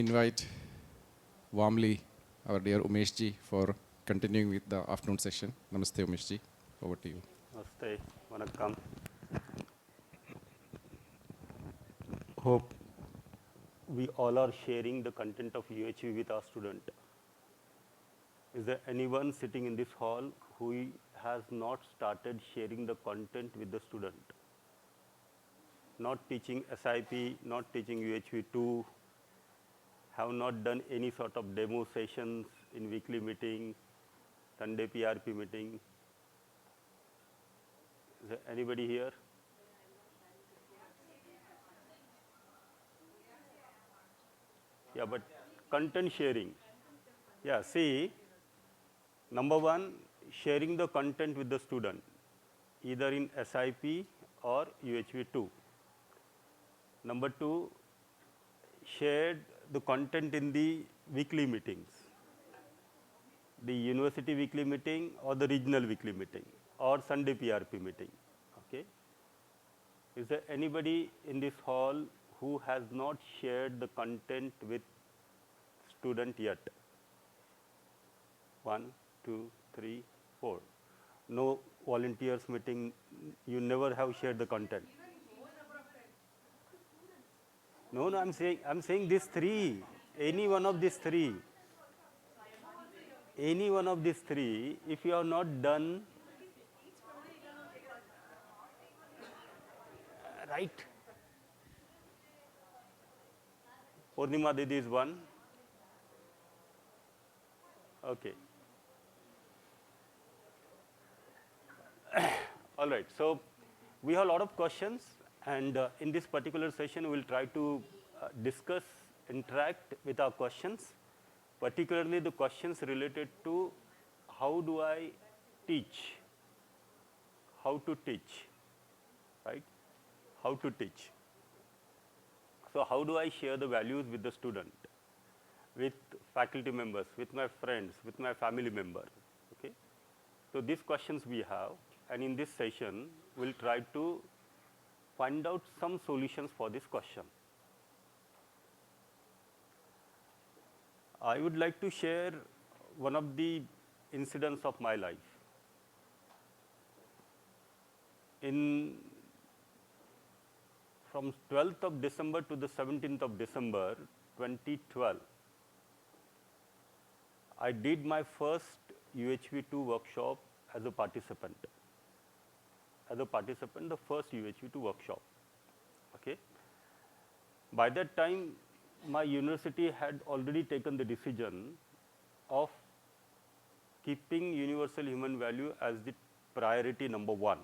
Invite warmly our dear Umesh ji for continuing with the afternoon session. Namaste Umesh ji, over to you. Namaste, Vanakkam. Hope we all are sharing the content of UHV with our student. Is there anyone sitting in this hall who has not started sharing the content with the student? Not teaching SIP, not teaching UHV2, have not done any sort of demo sessions in weekly meeting, Sunday PRP meeting. Is there anybody here? Yeah, but content sharing. Yeah, see, number one, sharing the content with the student, either in SIP or UHV2. Number two, shared the content in the weekly meetings, the university weekly meeting or the regional weekly meeting or Sunday PRP meeting. Okay. Is there anybody in this hall who has not shared the content with student yet? 1, 2, 3, 4. No volunteers meeting, you never have shared the content. No, I'm saying these three, any one of these three. Any one of these three, if you have not done, right? Purnima Didi is one. Okay. All right. So we have a lot of questions, and in this particular session, we will try to discuss, interact with our questions, particularly the questions related to how do I teach, how to teach, right? How to teach. So how do I share the values with the student, with faculty members, with my friends, with my family member? Okay. So these questions we have, and in this session, we'll try to find out some solutions for this question. I would like to share one of the incidents of my life. From 12th of December to the 17th of December 2012, I did my first UHV2 workshop as a participant. The first UHV2 workshop. Okay. By that time, my university had already taken the decision of keeping universal human value as the priority number one.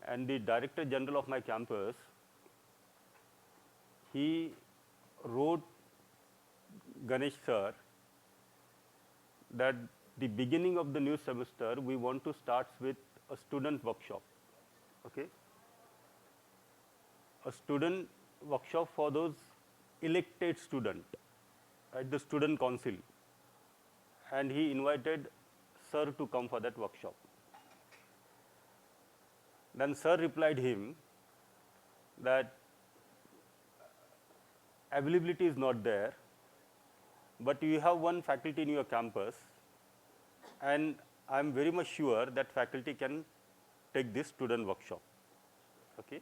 And the Director General of my campus, he wrote Ganesh sir that the beginning of the new semester, we want to start with a student workshop. Okay. A student workshop for those elected students at the student council. And he invited sir to come for that workshop. Then sir replied him that availability is not there, but you have one faculty in your campus, and I am very much sure that faculty can take this student workshop. Okay.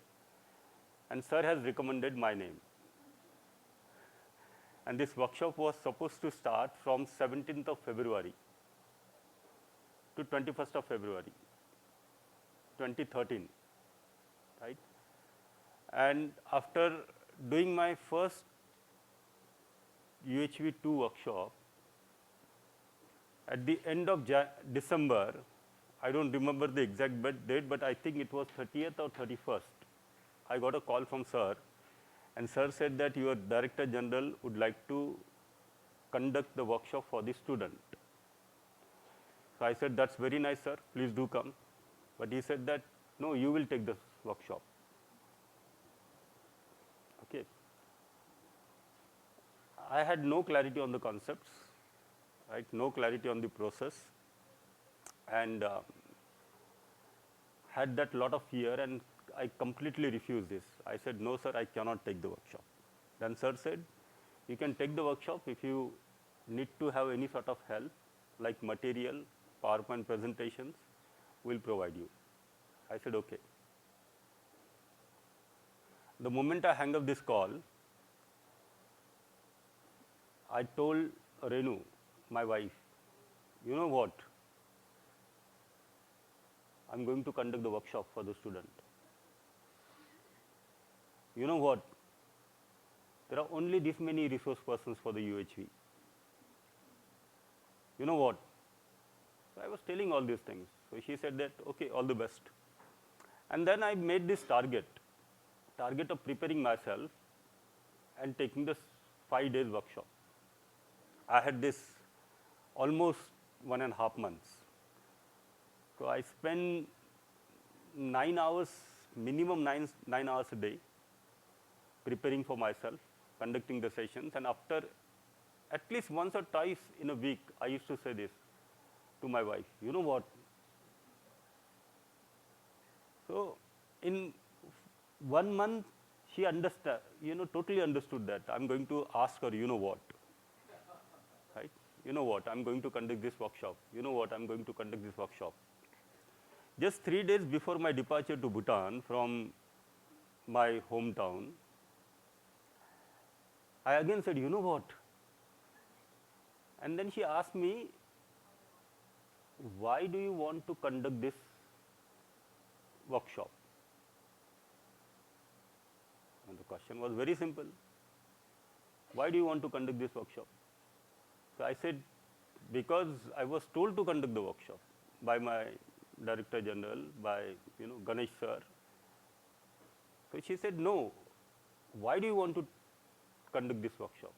And sir has recommended my name. And this workshop was supposed to start from 17th of February to 21st of February 2013, right? And after doing my first UHV2 workshop, at the end of December, I don't remember the exact date, but I think it was 30th or 31st, I got a call from sir, and sir said that your Director General would like to conduct the workshop for the student. So I said, that's very nice, sir, please do come. But he said that, no, you will take this workshop. Okay. I had no clarity on the concepts, right? No clarity on the process, and had that lot of fear, and I completely refused this. I said, no, sir, I cannot take the workshop. Then sir said, You can take the workshop. If you need to have any sort of help, like material, PowerPoint presentations, we'll provide you. I said, okay. The moment I hang up this call, I told Renu, my wife, you know what? I'm going to conduct the workshop for the student. You know what? There are only this many resource persons for the UHV. You know what? So I was telling all these things. So she said that, okay, all the best. And then I made this target of preparing myself and taking this 5 days workshop. I had this almost 1.5 months. So I spent 9 hours, minimum 9 hours a day, preparing for myself, conducting the sessions, and after at least once or twice in a week, I used to say this to my wife, you know what? So in 1 month, she totally understood that. I'm going to ask her, you know what? Right? You know what? I'm going to conduct this workshop. You know what? I'm going to conduct this workshop. Just 3 days before my departure to Bhutan from my hometown, I again said, you know what? And then she asked me, why do you want to conduct this workshop? And the question was very simple. Why do you want to conduct this workshop? So I said, because I was told to conduct the workshop by my Director General, by Ganesh sir. So she said, no, why do you want to conduct this workshop?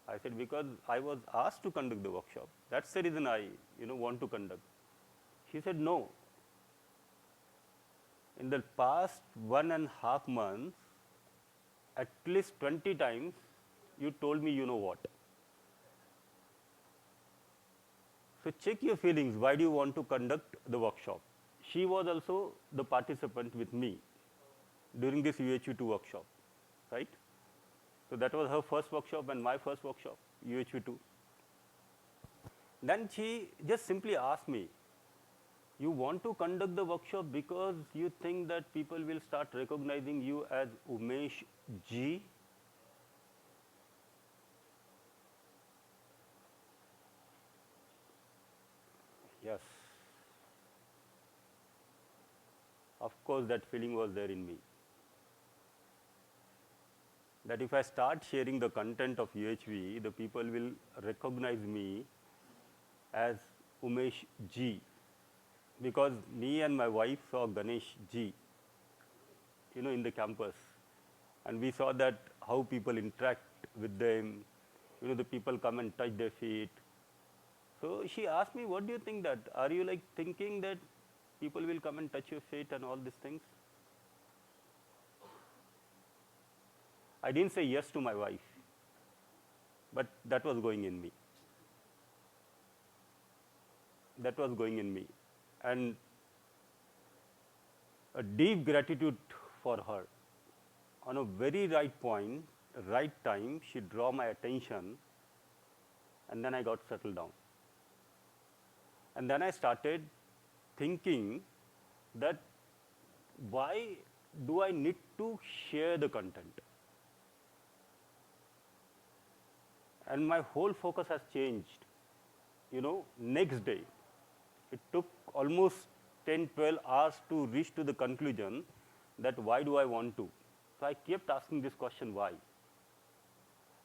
I said, because I was asked to conduct the workshop. That's the reason I want to conduct. She said, no. In the past 1.5 months, at least 20 times, you told me you know what. So check your feelings. Why do you want to conduct the workshop? She was also the participant with me during this UHV-2 workshop, right? So that was her first workshop and my first workshop, UHV-2. Then she just simply asked me, you want to conduct the workshop because you think that people will start recognizing you as Umesh Ji? Yes. Of course, that feeling was there in me. That if I start sharing the content of UHV, the people will recognize me as Umesh Ji. Because me and my wife saw Ganesh Ji, in the campus. And we saw that how people interact with them, the people come and touch their feet. So she asked me, what do you think that? Are you like thinking that people will come and touch your feet and all these things? I didn't say yes to my wife, but that was going in me. That was going in me. And a deep gratitude for her. On a very right point, right time, she drew my attention, and then I got settled down. And then I started thinking that why do I need to share the content? And my whole focus has changed. Next day, it took almost 10, 12 hours to reach to the conclusion that why do I want to? So I kept asking this question, why?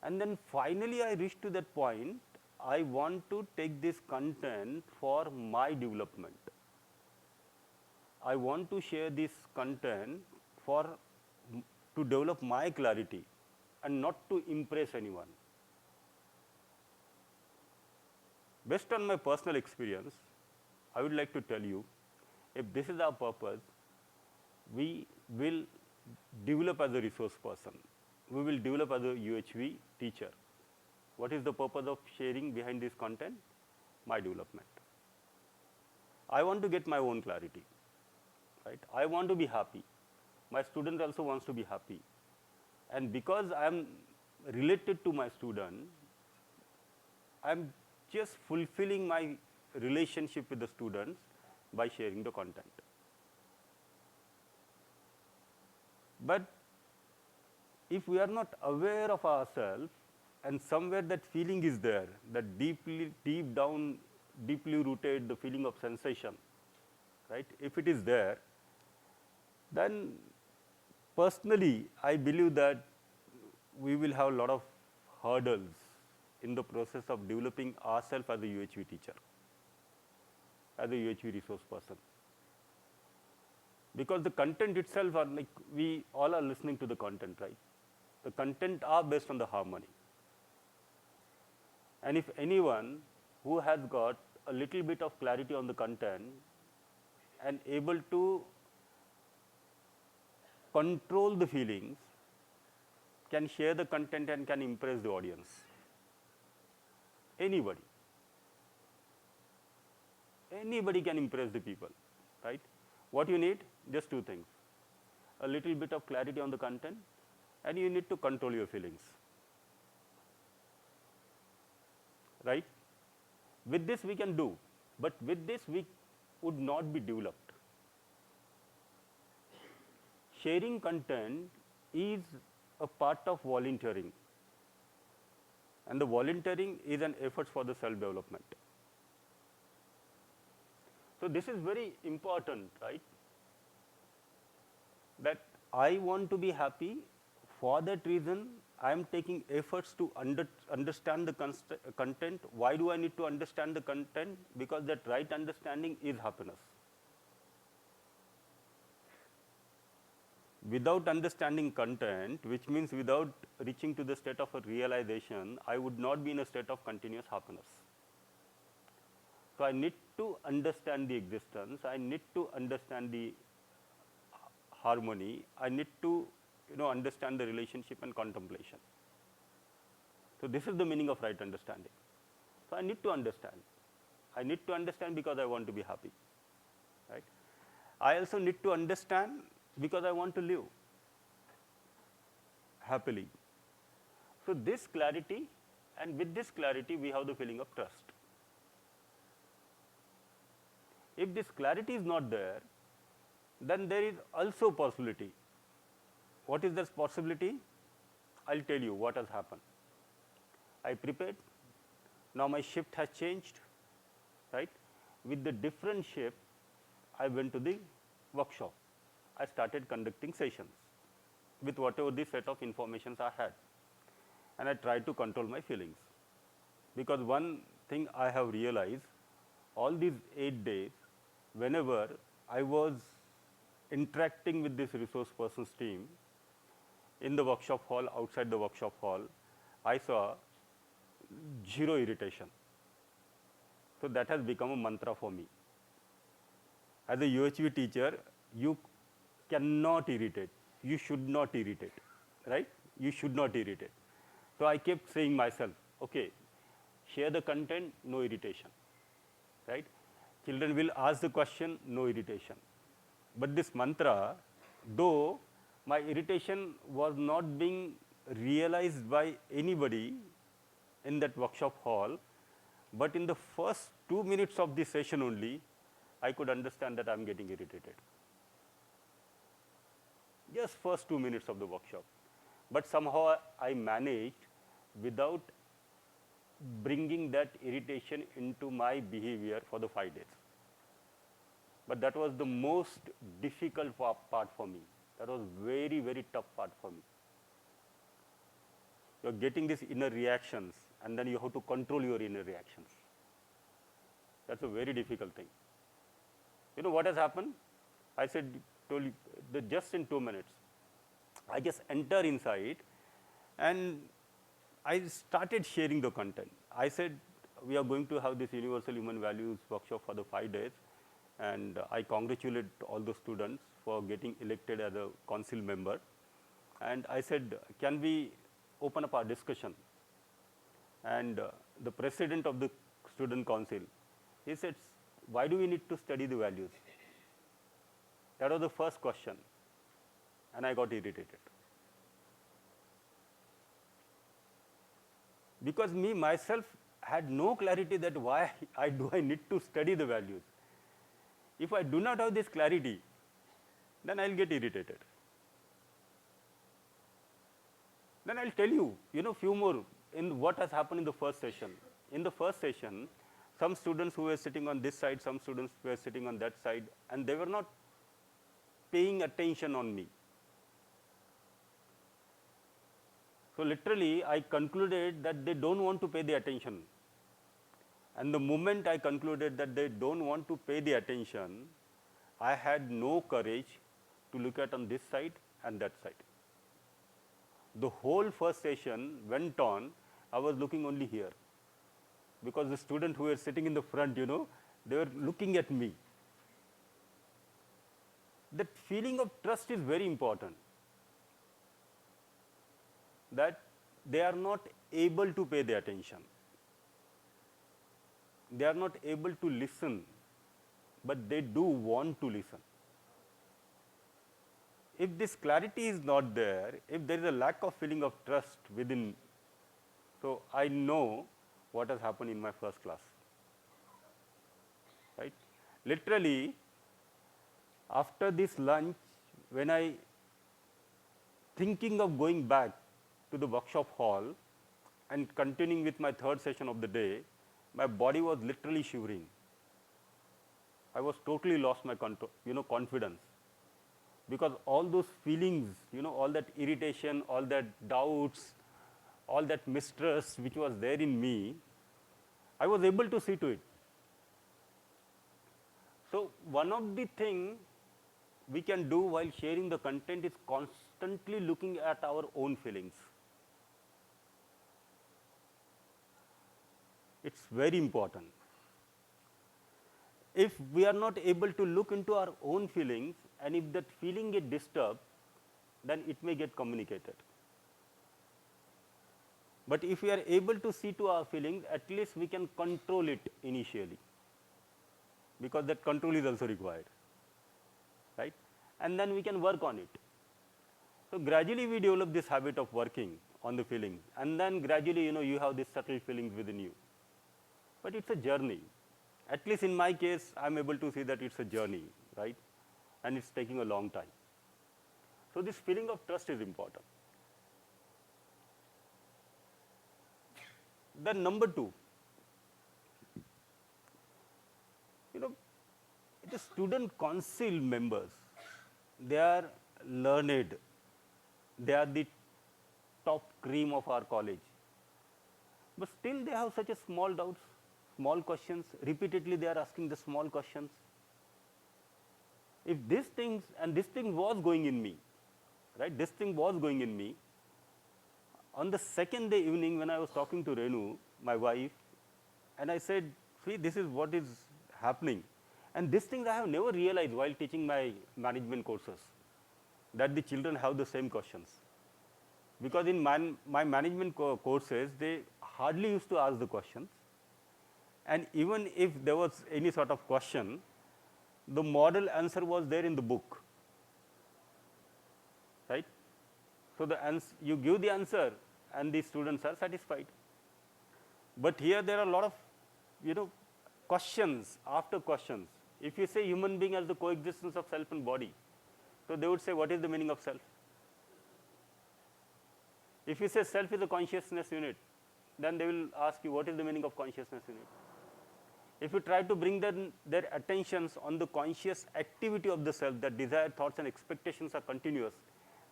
And then finally I reached to that point, I want to take this content for my development. I want to share this content to develop my clarity and not to impress anyone. Based on my personal experience, I would like to tell you, if this is our purpose, we will develop as a resource person. We will develop as a UHV teacher. What is the purpose of sharing behind this content? My development. I want to get my own clarity, right? I want to be happy. My student also wants to be happy. And because I am related to my student, I'm just fulfilling my relationship with the students by sharing the content. But if we are not aware of ourselves and somewhere that feeling is there, that deep down, deeply rooted, the feeling of sensation, right? If it is there, then personally, I believe that we will have a lot of hurdles in the process of developing ourselves as a UHV teacher, as a UHV resource person. Because the content itself are like, we all are listening to the content, right? The content are based on the harmony. And if anyone who has got a little bit of clarity on the content and able to control the feelings, can share the content and can impress the audience. Anybody. Anybody can impress the people, right? What you need? Just two things. A little bit of clarity on the content, and you need to control your feelings, right? With this we can do, but with this we would not be developed. Sharing content is a part of volunteering, and the volunteering is an effort for the self-development. So this is very important, right? That I want to be happy. For that reason, I am taking efforts to understand the content. Why do I need to understand the content? Because that right understanding is happiness. Without understanding content, which means without reaching to the state of a realization, I would not be in a state of continuous happiness. So I need to understand the existence, I need to understand the harmony, I need to understand the relationship and contemplation. So this is the meaning of right understanding. So I need to understand. I need to understand because I want to be happy, right? I also need to understand because I want to live happily. So this clarity, and with this clarity we have the feeling of trust. If this clarity is not there, then there is also possibility. What is this possibility? I'll tell you what has happened. I prepared, now my shift has changed, right? With the different shift, I went to the workshop. I started conducting sessions with whatever the set of informations I had. And I tried to control my feelings. Because one thing I have realized, all these 8 days, whenever I was interacting with this resource person's team, in the workshop hall, outside the workshop hall, I saw zero irritation. So that has become a mantra for me. As a UHV teacher, you cannot irritate. You should not irritate, right? You should not irritate. So I kept saying myself, okay, share the content, no irritation, right? Children will ask the question, no irritation. But this mantra, though my irritation was not being realized by anybody in that workshop hall, but in the first 2 minutes of this session only, I could understand that I am getting irritated. Just first 2 minutes of the workshop. But somehow I managed without bringing that irritation into my behavior for the 5 days. But that was the most difficult part for me. That was very, very tough part for me. You are getting these inner reactions, and then you have to control your inner reactions. That's a very difficult thing. You know what has happened? I told you that just in 2 minutes, I just enter inside, and I started sharing the content. I said, we are going to have this universal human values workshop for the 5 days. And I congratulate all the students for getting elected as a council member. And I said, can we open up our discussion? And the president of the student council, he said, why do we need to study the values? That was the first question. And I got irritated. Because me myself had no clarity that why I need to study the values. If I do not have this clarity, then I'll get irritated. Then I'll tell you, few more in what has happened in the first session. In the first session, some students who were sitting on this side, some students were sitting on that side, and they were not paying attention on me. So literally, I concluded that they don't want to pay the attention. And the moment I concluded that they don't want to pay the attention, I had no courage to look at on this side and that side. The whole first session went on, I was looking only here. Because the students who were sitting in the front, they were looking at me. That feeling of trust is very important. That they are not able to pay the attention. They are not able to listen, but they do want to listen. If this clarity is not there, if there is a lack of feeling of trust within, so I know what has happened in my first class. Right? Literally, after this lunch, when I thinking of going back to the workshop hall and continuing with my third session of the day, my body was literally shivering. I was totally lost my confidence. Because all those feelings, all that irritation, all that doubts, all that mistrust which was there in me, I was able to see to it. So one of the things we can do while sharing the content is constantly looking at our own feelings. It's very important. If we are not able to look into our own feelings, and if that feeling gets disturbed, then it may get communicated. But if we are able to see to our feelings, at least we can control it initially, because that control is also required, right? And then we can work on it. So gradually we develop this habit of working on the feelings, and then gradually, you have these subtle feelings within you. But it's a journey. At least in my case, I'm able to see that it's a journey, right? And it's taking a long time. So this feeling of trust is important. Then number two, the student council members, they are learned. They are the top cream of our college. But still they have such a small doubts, small questions. Repeatedly they are asking the small questions. If these things, and this thing was going in me, right? This thing was going in me. On the second day evening, when I was talking to Renu, my wife, and I said, see, this is what is happening. And these things I have never realized while teaching my management courses, that the children have the same questions. Because in my management courses, they hardly used to ask the questions. And even if there was any sort of question, the model answer was there in the book, right? So you give the answer and the students are satisfied. But here there are a lot of, questions after questions. If you say human being has the coexistence of self and body, so they would say, what is the meaning of self? If you say self is a consciousness unit, then they will ask you, what is the meaning of consciousness unit? If you try to bring their attentions on the conscious activity of the self, that desire, thoughts and expectations are continuous,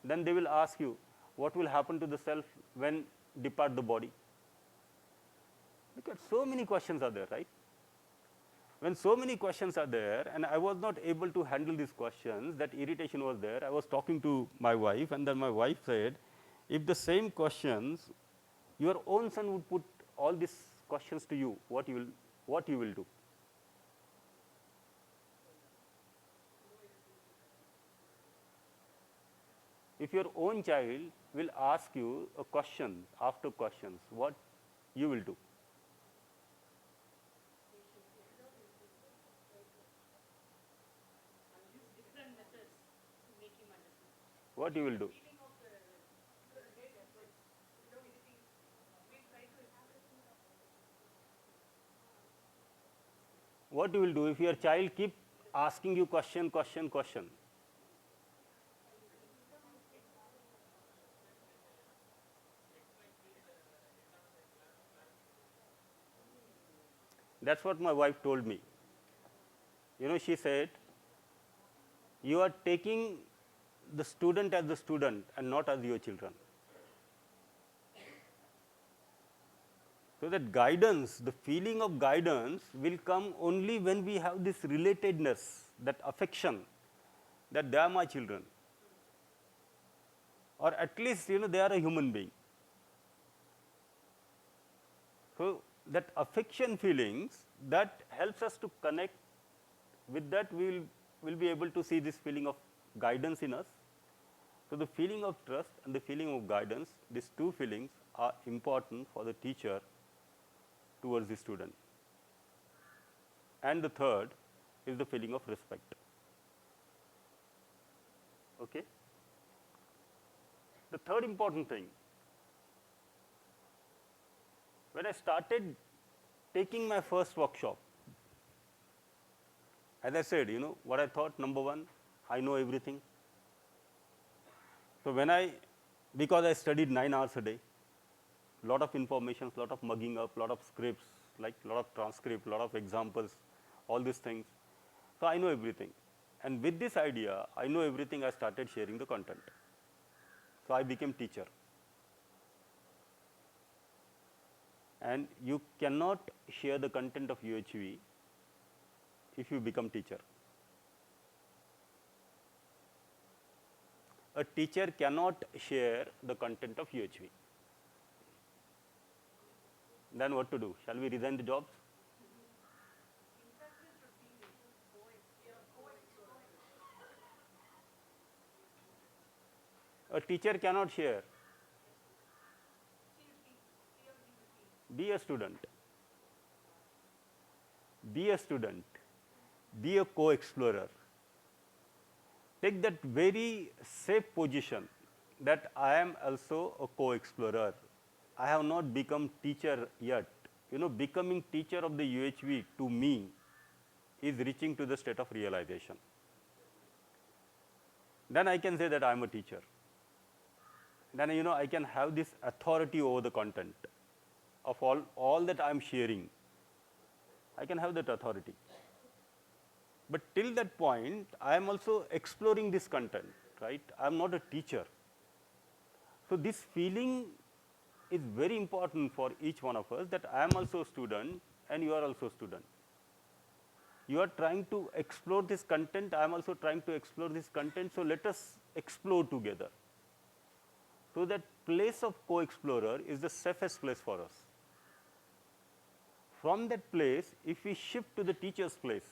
then they will ask you, what will happen to the self when depart the body? Because so many questions are there, right? When so many questions are there, and I was not able to handle these questions, that irritation was there. I was talking to my wife, and then my wife said, if the same questions, your own son would put all these questions to you, what you will do? If your own child will ask you a question after questions, what you will do? What you will do? what you will do if your child keep asking you question, question, question? That's what my wife told me. You know, she said, you are taking the student as the student and not as your children. So that guidance, the feeling of guidance will come only when we have this relatedness, that affection, that they are my children. Or at least, you know, they are a human being. So that affection feelings, that helps us to connect. With that, we will be able to see this feeling of guidance in us. So the feeling of trust and the feeling of guidance, these two feelings are important for the teacher towards the student. And the third is the feeling of respect. Okay? The third important thing, when I started taking my first workshop, as I said, you know, what I thought, number one, I know everything. So because I studied 9 hours a day, lot of information, lot of mugging up, lot of scripts, like lot of transcript, lot of examples, all these things. So I know everything. And with this idea, I know everything, I started sharing the content. So I became teacher. And you cannot share the content of UHV if you become teacher. A teacher cannot share the content of UHV. Then what to do? Shall we resign the jobs? A teacher cannot share. Be a student. Be a student. Be a co-explorer. Take that very safe position that I am also a co-explorer. I have not become teacher yet. You know, becoming teacher of the UHV to me is reaching to the state of realization. Then I can say that I am a teacher. Then, you know, I can have this authority over the content of all that I am sharing. I can have that authority. But till that point, I am also exploring this content, right? I am not a teacher. So this feeling is very important for each one of us, that I am also a student and you are also a student. You are trying to explore this content, I am also trying to explore this content, so let us explore together. So that place of co-explorer is the safest place for us. From that place, if we shift to the teacher's place,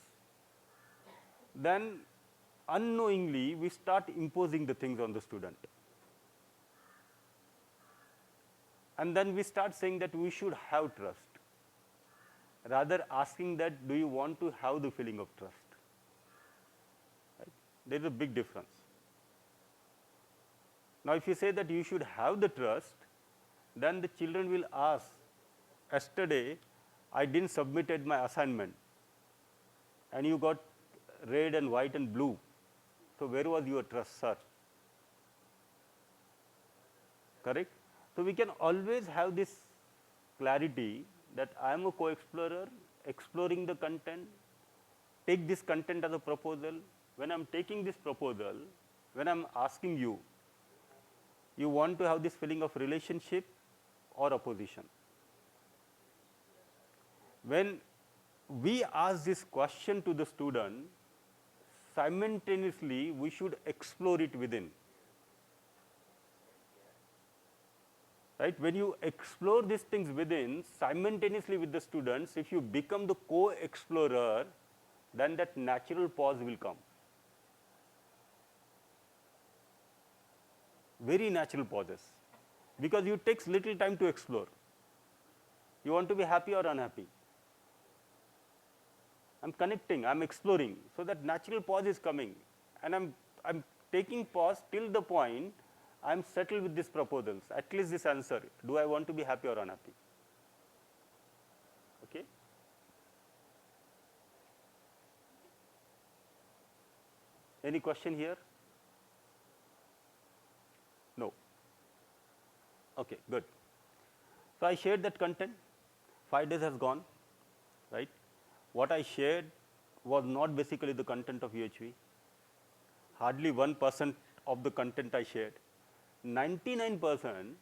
then unknowingly we start imposing the things on the student. And then we start saying that we should have trust, rather asking that, do you want to have the feeling of trust? Right? There is a big difference. Now, if you say that you should have the trust, then the children will ask, yesterday I didn't submitted my assignment and you got red and white and blue. So where was your trust, sir? Correct? So we can always have this clarity that I am a co-explorer, exploring the content, take this content as a proposal. When I am taking this proposal, when I am asking you, you want to have this feeling of relationship or opposition. When we ask this question to the student, simultaneously we should explore it within. Right? When you explore these things within, simultaneously with the students, if you become the co-explorer, then that natural pause will come. Very natural pauses. Because it takes little time to explore. You want to be happy or unhappy? I'm connecting, I'm exploring. So that natural pause is coming. And I'm taking pause till the point I'm settled with these proposals, at least this answer, do I want to be happy or unhappy? Okay? Any question here? No. Okay, good. So I shared that content. 5 days has gone, right? What I shared was not basically the content of UHV. Hardly 1% of the content I shared. 99%,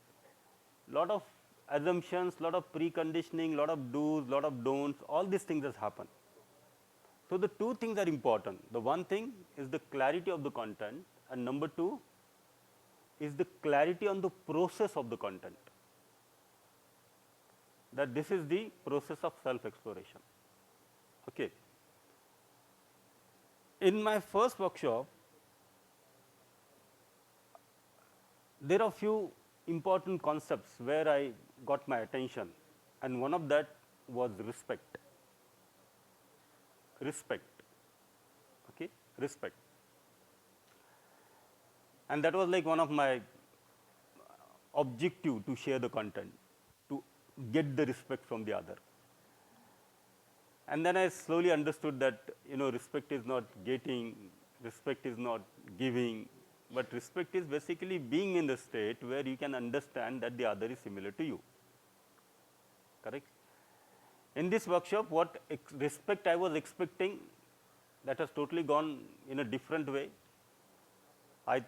lot of assumptions, lot of preconditioning, lot of do's, lot of don'ts, all these things has happened. So the two things are important. The one thing is the clarity of the content, and number two is the clarity on the process of the content. That this is the process of self-exploration. Okay. In my first workshop, there are few important concepts where I got my attention, and one of that was respect. Respect. Okay, respect. And that was like one of my objective to share the content, to get the respect from the other. And then I slowly understood that, respect is not getting, respect is not giving, but respect is basically being in the state where you can understand that the other is similar to you. Correct? In this workshop, what respect I was expecting, that has totally gone in a different way. I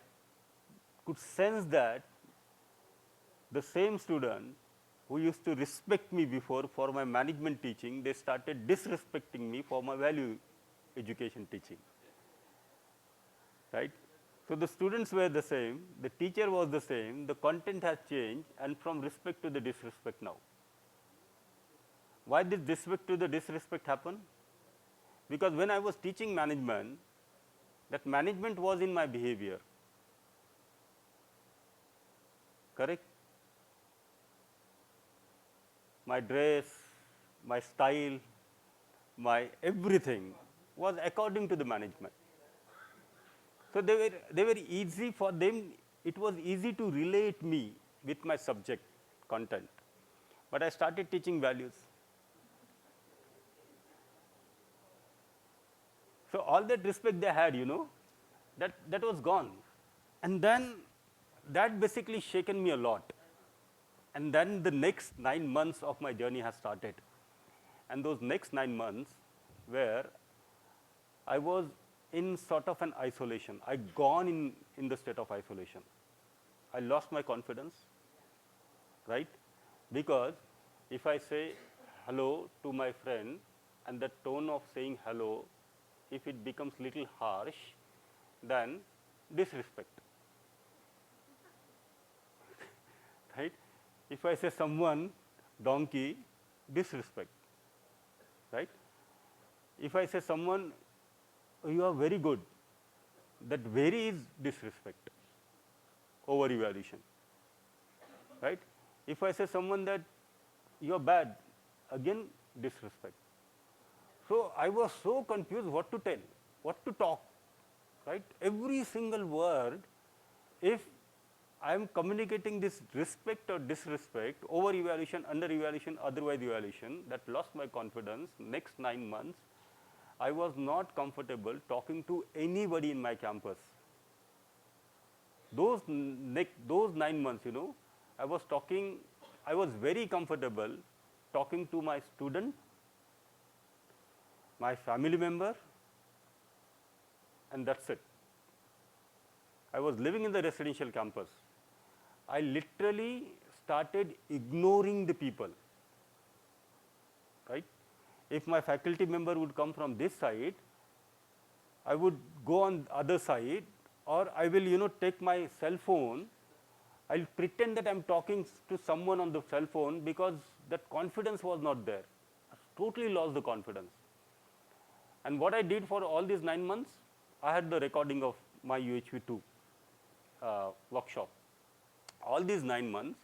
could sense that the same student who used to respect me before for my management teaching, they started disrespecting me for my value education teaching. Right? So the students were the same, the teacher was the same, the content has changed, and from respect to the disrespect now. Why did disrespect to the disrespect happen? Because when I was teaching management, that management was in my behavior. Correct? My dress, my style, my everything was according to the management. So they were easy for them, it was easy to relate me with my subject content. But I started teaching values. So all that respect they had, that was gone. And then that basically shaken me a lot. And then the next 9 months of my journey has started. And those next 9 months where I was in sort of an isolation. I gone in the state of isolation. I lost my confidence, right? Because if I say hello to my friend and the tone of saying hello, if it becomes little harsh, then disrespect, right? If I say someone donkey, disrespect, right? If I say someone, you are very good, that very is disrespect, over evaluation, right? If I say someone that you are bad, again disrespect. So I was so confused what to tell, what to talk, right? Every single word, if I am communicating this respect or disrespect, over evaluation, under evaluation, otherwise evaluation, that lost my confidence. Next 9 months, I was not comfortable talking to anybody in my campus. Those 9 months, I was very comfortable talking to my student, my family member, and that's it. I was living in the residential campus. I literally started ignoring the people, right? If my faculty member would come from this side, I would go on the other side, or I will, take my cell phone. I'll pretend that I'm talking to someone on the cell phone because that confidence was not there. I totally lost the confidence. And what I did for all these 9 months, I had the recording of my UHV-2 workshop. All these 9 months,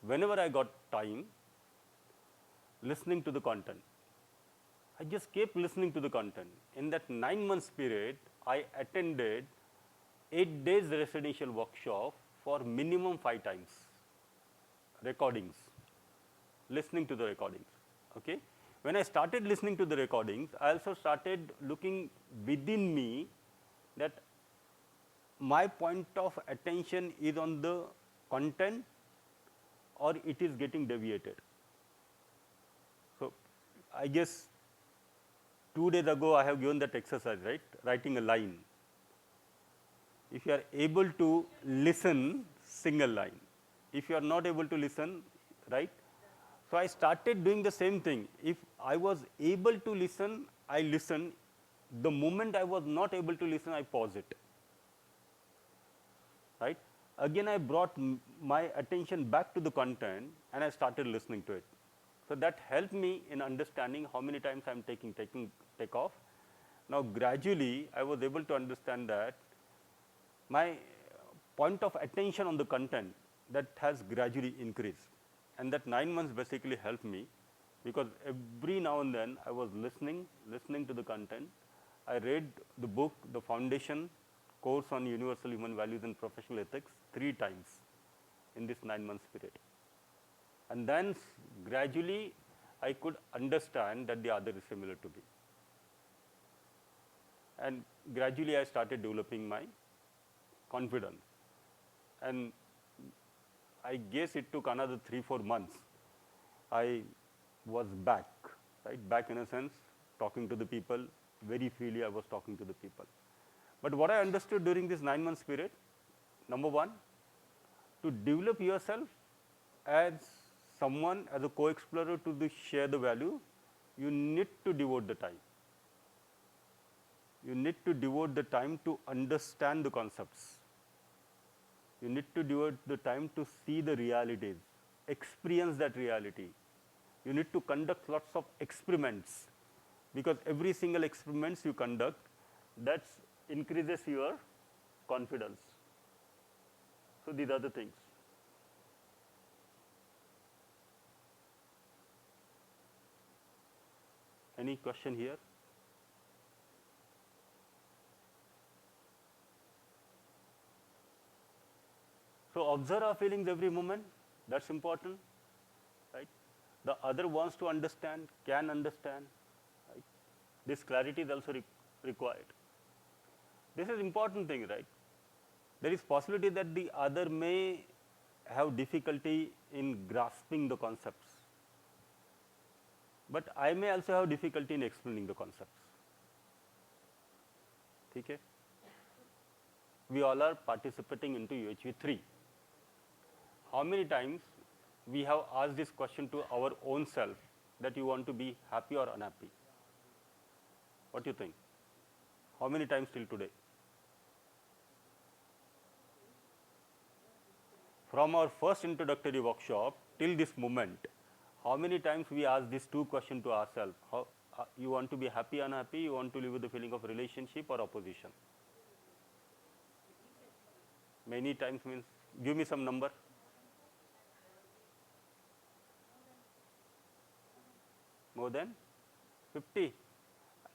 whenever I got time, listening to the content. I just kept listening to the content. In that 9 months period, I attended 8 days residential workshop for minimum 5 times. Recordings, listening to the recordings, okay? When I started listening to the recordings, I also started looking within me that my point of attention is on the content or it is getting deviated. So, I guess 2 days ago I have given that exercise, right, writing a line. If you are able to listen, single line. If you are not able to listen, right. So, I started doing the same thing. If I was able to listen, I listen. The moment I was not able to listen, I pause it. Right. Again, I brought my attention back to the content and I started listening to it. So, that helped me in understanding how many times I am take off. Now, gradually, I was able to understand that my point of attention on the content that has gradually increased, and that 9 months basically helped me, because every now and then I was listening to the content. I read the book, The Foundation course on Universal Human Values and Professional Ethics 3 times in this 9 months period. And then gradually I could understand that the other is similar to me. And gradually I started developing my confidence. And I guess it took another 3-4 months. I was back, right? Back in a sense, talking to the people, very freely I was talking to the people. But what I understood during this 9 months period, number one, to develop yourself as someone, as a co-explorer to share the value, you need to devote the time. You need to devote the time to understand the concepts. You need to devote the time to see the realities, experience that reality. You need to conduct lots of experiments, because every single experiments you conduct, that increases your confidence. So, these are the things. Any question here? So, observe our feelings every moment, that is important, right. The other wants to understand, can understand, right. This clarity is also required. This is important thing, right. There is possibility that the other may have difficulty in grasping the concepts, but I may also have difficulty in explaining the concepts. Okay? We all are participating into UHV-3. How many times we have asked this question to our own self, that you want to be happy or unhappy? What do you think? How many times till today? From our first introductory workshop till this moment, how many times we ask these 2 questions to ourselves? How, you want to be happy, unhappy? You want to live with the feeling of relationship or opposition? Many times means, give me some number. More than 50.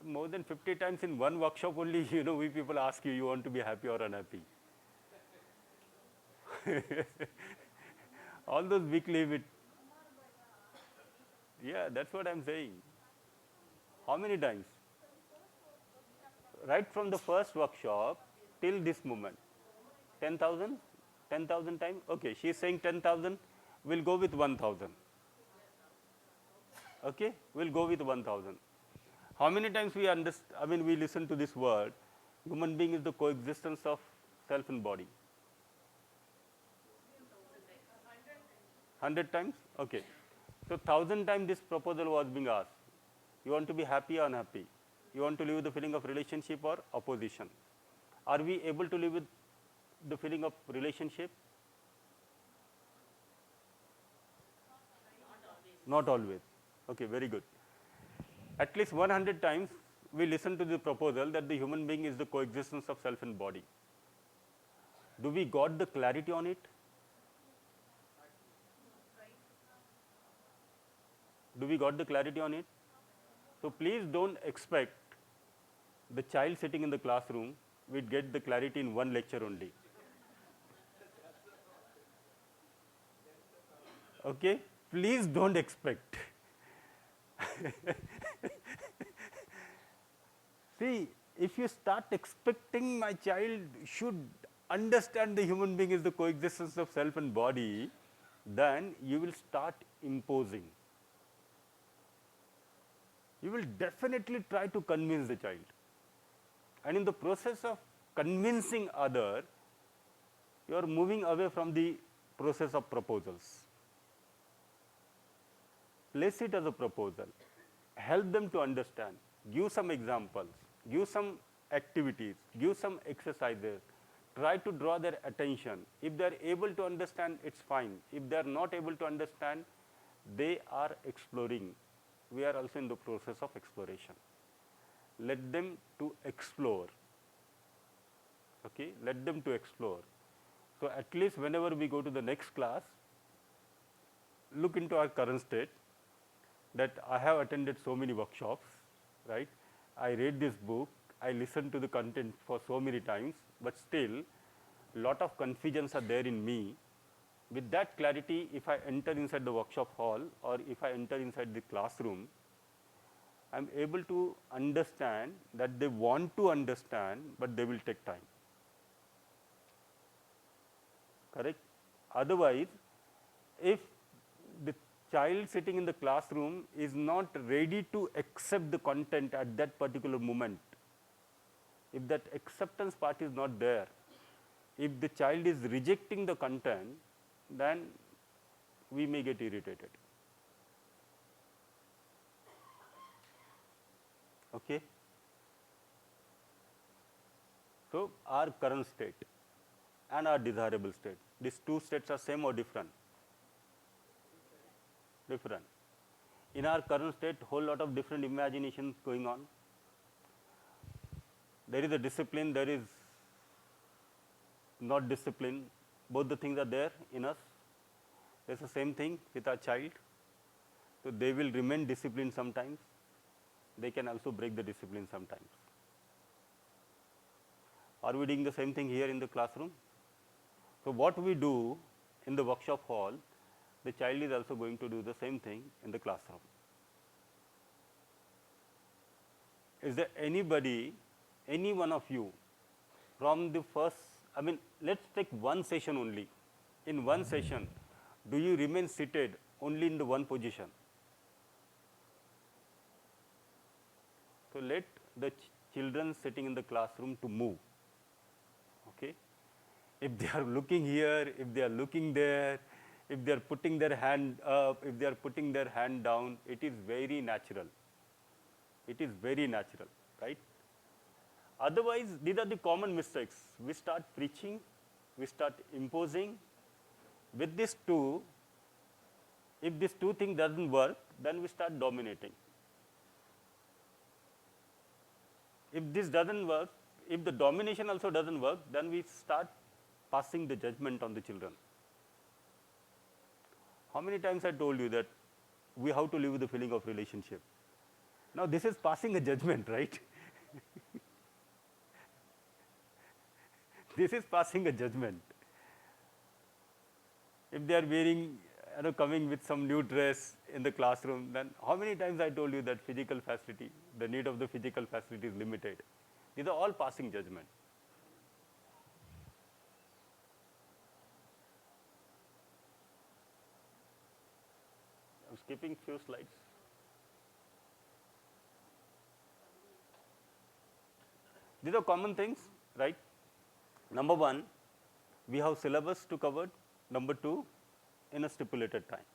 More than 50 times in one workshop only, we people ask you, you want to be happy or unhappy? All those weekly with, yeah, that's what I'm saying. How many times? Right from the first workshop till this moment. 10,000? 10,000 times? Okay, she is saying 10,000, we'll go with 1,000. Okay, we'll go with 1,000. How many times we we listen to this word, human being is the coexistence of self and body? 100 times? Okay. So 1,000 times this proposal was being asked. You want to be happy or unhappy? You want to live with the feeling of relationship or opposition? Are we able to live with the feeling of relationship? Not always. Okay, very good. At least 100 times we listen to the proposal that the human being is the coexistence of self and body. Do we got the clarity on it? Do we got the clarity on it? So please don't expect the child sitting in the classroom will get the clarity in one lecture only. Okay? Please don't expect. See, if you start expecting my child should understand the human being is the coexistence of self and body, then you will start imposing. You will definitely try to convince the child. And in the process of convincing other, you are moving away from the process of proposals. Place it as a proposal. Help them to understand. Give some examples. Give some activities. Give some exercises. Try to draw their attention. If they are able to understand, it's fine. If they are not able to understand, they are exploring. We are also in the process of exploration. Let them to explore. Okay? Let them to explore. So at least whenever we go to the next class, look into our current state, that I have attended so many workshops, right? I read this book, I listened to the content for so many times, but still lot of confusions are there in me. With that clarity, if I enter inside the workshop hall or if I enter inside the classroom, I am able to understand that they want to understand, but they will take time. Correct? Otherwise, if the child sitting in the classroom is not ready to accept the content at that particular moment, if that acceptance part is not there, if the child is rejecting the content, then we may get irritated. Okay? So our current state and our desirable state, these two states are same or different? Different. In our current state, whole lot of different imaginations going on. There is a discipline, there is not discipline. Both the things are there in us. It's the same thing with our child. So they will remain disciplined sometimes. They can also break the discipline sometimes. Are we doing the same thing here in the classroom? So what we do in the workshop hall, the child is also going to do the same thing in the classroom. Is there anybody, any one of you, from the first, let's take one session only. In one session, do you remain seated only in the one position? So let the children sitting in the classroom to move. Okay? If they are looking here, if they are looking there, if they are putting their hand up, if they are putting their hand down, it is very natural. It is very natural, right? Otherwise, these are the common mistakes. We start preaching, we start imposing. With these two, if these two things doesn't work, then we start dominating. If this doesn't work, if the domination also doesn't work, then we start passing the judgment on the children. How many times I told you that we have to live with the feeling of relationship? Now this is passing a judgment, right? This is passing a judgment. If they are wearing, coming with some new dress in the classroom, then how many times I told you that physical facility, the need of the physical facility is limited. These are all passing judgment. I'm skipping few slides. These are common things, right? Number one, we have syllabus to cover. Number two, in a stipulated time.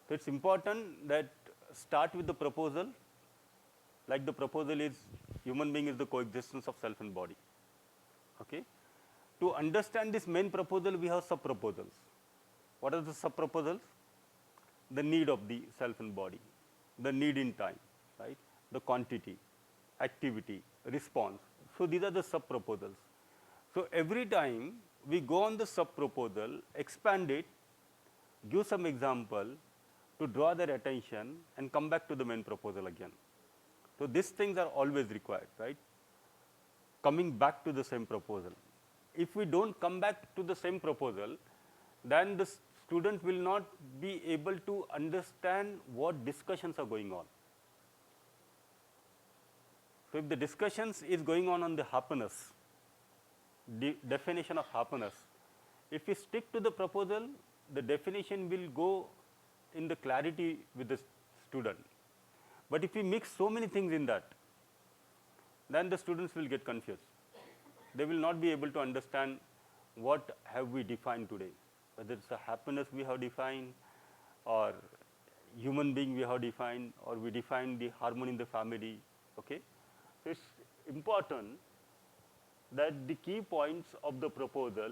So it's important that start with the proposal. Like the proposal is, human being is the coexistence of self and body. Okay? To understand this main proposal, we have sub-proposals. What are the sub-proposals? The need of the self and body, the need in time, right? The quantity, activity, response. So these are the sub-proposals. So every time we go on the sub-proposal, expand it, give some example to draw their attention and come back to the main proposal again. So these things are always required, right? Coming back to the same proposal. If we don't come back to the same proposal, then the student will not be able to understand what discussions are going on. So if the discussions is going on the happiness, definition of happiness. If we stick to the proposal, the definition will go in the clarity with the student. But if we mix so many things in that, then the students will get confused. They will not be able to understand what have we defined today, whether it's a happiness we have defined, or human being we have defined, or we define the harmony in the family. Okay? So it's important that the key points of the proposal,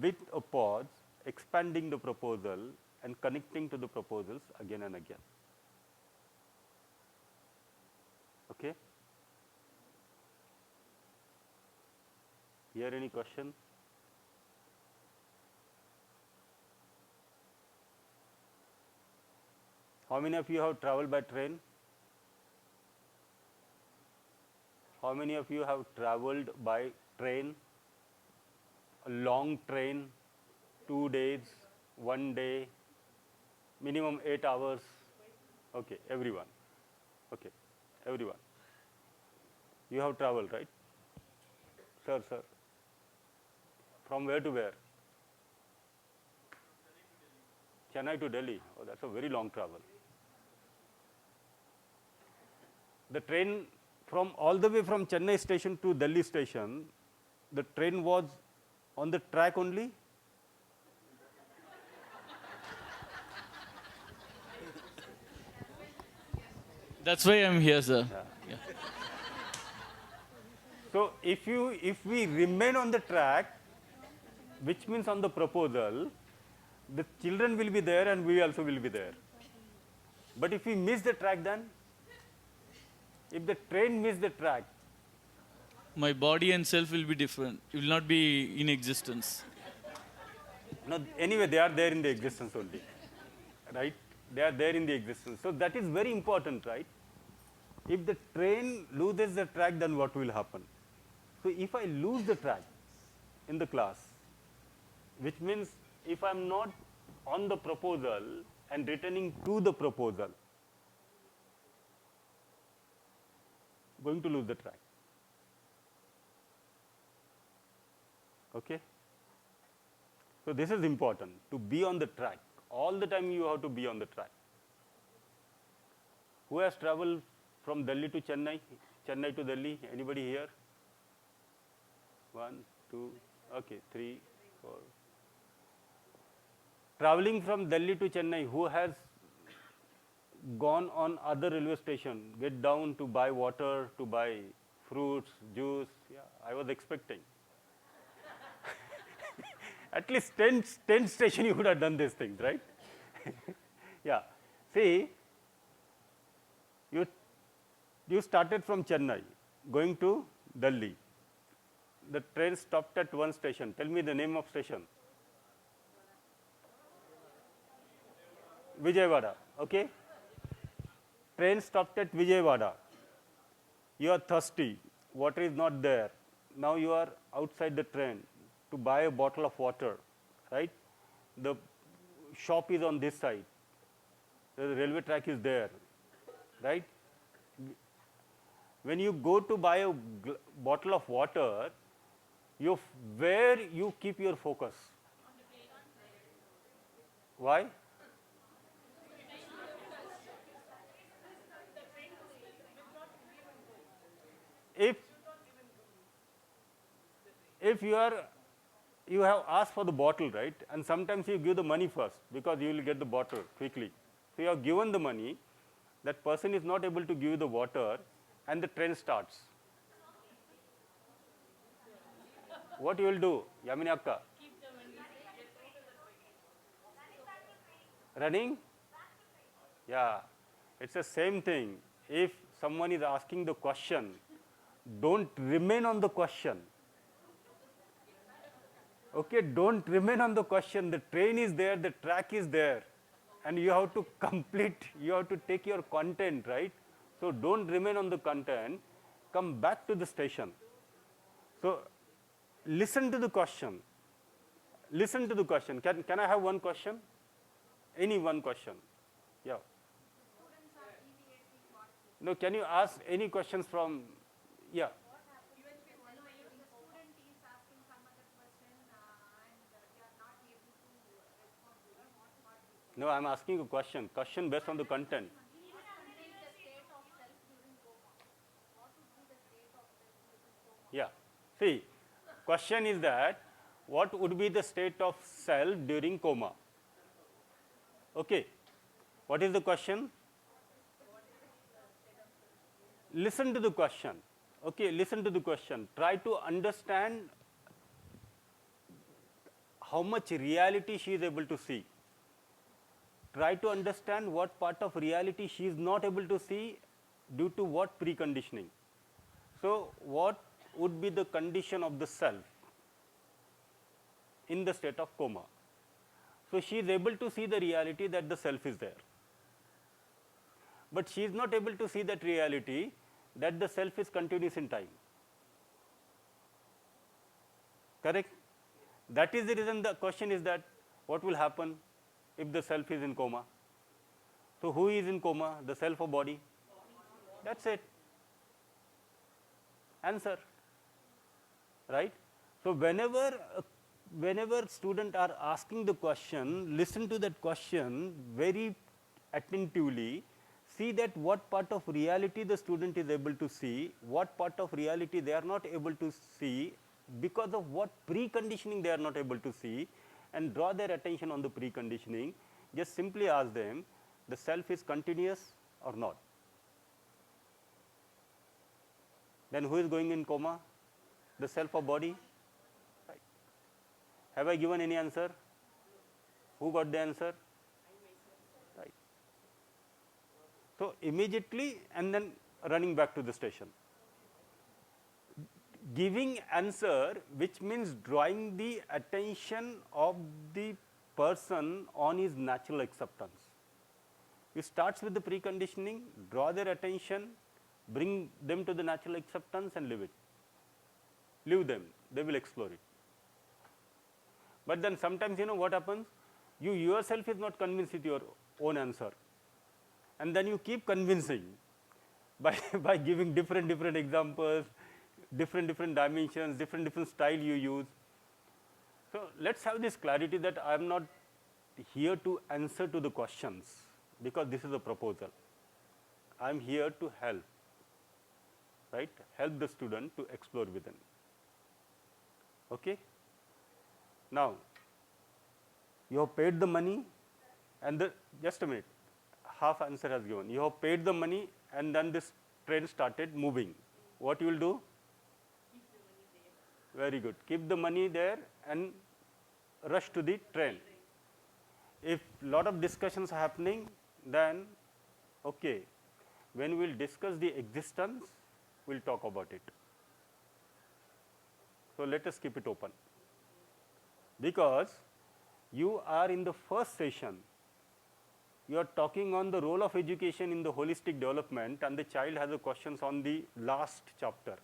with a pause, expanding the proposal and connecting to the proposals again and again. Okay? Here any question? How many of you have traveled by train? How many of you have traveled by train? A long train, 2 days, 1 day, minimum 8 hours? Okay, everyone. Okay, everyone. You have traveled, right? Sir. From where to where? Chennai to Delhi. Oh, that's a very long travel. The train from all the way from Chennai station to Delhi station, the train was on the track only? That's why I'm here, sir. Yeah. So if we remain on the track, which means on the proposal, the children will be there and we also will be there. But if we miss the track, then if the train miss the track, My body and self will be different. It will not be in existence. no, anyway they are there in the existence only, right? They are there in the existence. So that is very important, right? If the train loses the track, then what will happen? So if I lose the track in the class, which means if I am not on the proposal and returning to the proposal, going to lose the track. Okay? So this is important, to be on the track. All the time you have to be on the track. Who has traveled from Delhi to Chennai? Chennai to Delhi? Anybody here? 1, 2, okay, 3, 4. Traveling from Delhi to Chennai, who has gone on other railway station, get down to buy water, to buy fruits, juice? Yeah, I was expecting. At least 10 station you would have done these things, right? Yeah. See, you started from Chennai, going to Delhi. The train stopped at one station. Tell me the name of station. Vijayawada, okay? Train stopped at Vijayawada. You are thirsty, water is not there. Now you are outside the train to buy a bottle of water, right? The shop is on this side. The railway track is there, right? When you go to buy a bottle of water, where you keep your focus? Why? If you have asked for the bottle, right? And sometimes you give the money first because you will get the bottle quickly. So you have given the money, that person is not able to give you the water, and the train starts. What you will do, Yamini Akka? Running? Yeah, it's the same thing. If someone is asking the question, don't remain on the question. Okay, don't remain on the question. The train is there, the track is there, and you have to complete, you have to take your content, right? So don't remain on the content, come back to the station. So listen to the question. Listen to the question. Can I have one question? Any one question? Yeah. No, can you ask any questions from, yeah. No, I'm asking a question. Question based on the content. Yeah. See, question is that what would be the state of self during coma? Okay. What is the question? Listen to the question. Okay, listen to the question. Try to understand how much reality she is able to see. Try to understand what part of reality she is not able to see due to what preconditioning. So, what would be the condition of the self in the state of coma? So, she is able to see the reality that the self is there, but she is not able to see that reality that the self is continuous in time. Correct? That is the reason the question is that what will happen if the self is in coma? So, who is in coma, the self or body? That's it. Answer. Right? So, whenever students are asking the question, listen to that question very attentively, see that what part of reality the student is able to see, what part of reality they are not able to see, because of what preconditioning they are not able to see, and draw their attention on the preconditioning. Just simply ask them, the self is continuous or not? Then who is going in coma? The self or body? Right. Have I given any answer? Who got the answer? Right. So, immediately and then running back to the station. Giving answer, which means drawing the attention of the person on his natural acceptance. You starts with the preconditioning, draw their attention, bring them to the natural acceptance and leave it. Leave them, they will explore it. But then sometimes what happens? You yourself is not convinced with your own answer. And then you keep convincing by giving different examples, different dimensions, different style you use. So, let us have this clarity that I am not here to answer to the questions, because this is a proposal. I am here to help, right? Help the student to explore within. Okay? Now, you have paid the money and just a minute, half answer has given. You have paid the money and then this train started moving. What you will do? Very good. Keep the money there and rush to the train. If lot of discussions are happening, then okay, when we will discuss the existence, we will talk about it. So, let us keep it open, because you are in the first session, you are talking on the role of education in the holistic development, and the child has a questions on the last chapter.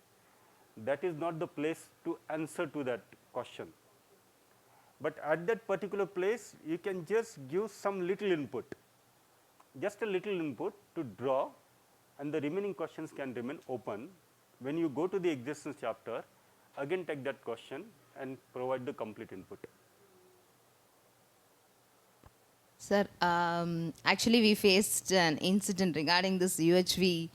That is not the place to answer to that question. But at that particular place, you can just give some little input, just a little input to draw, and the remaining questions can remain open. When you go to the existence chapter, again take that question and provide the complete input. Sir, actually we faced an incident regarding this UHV.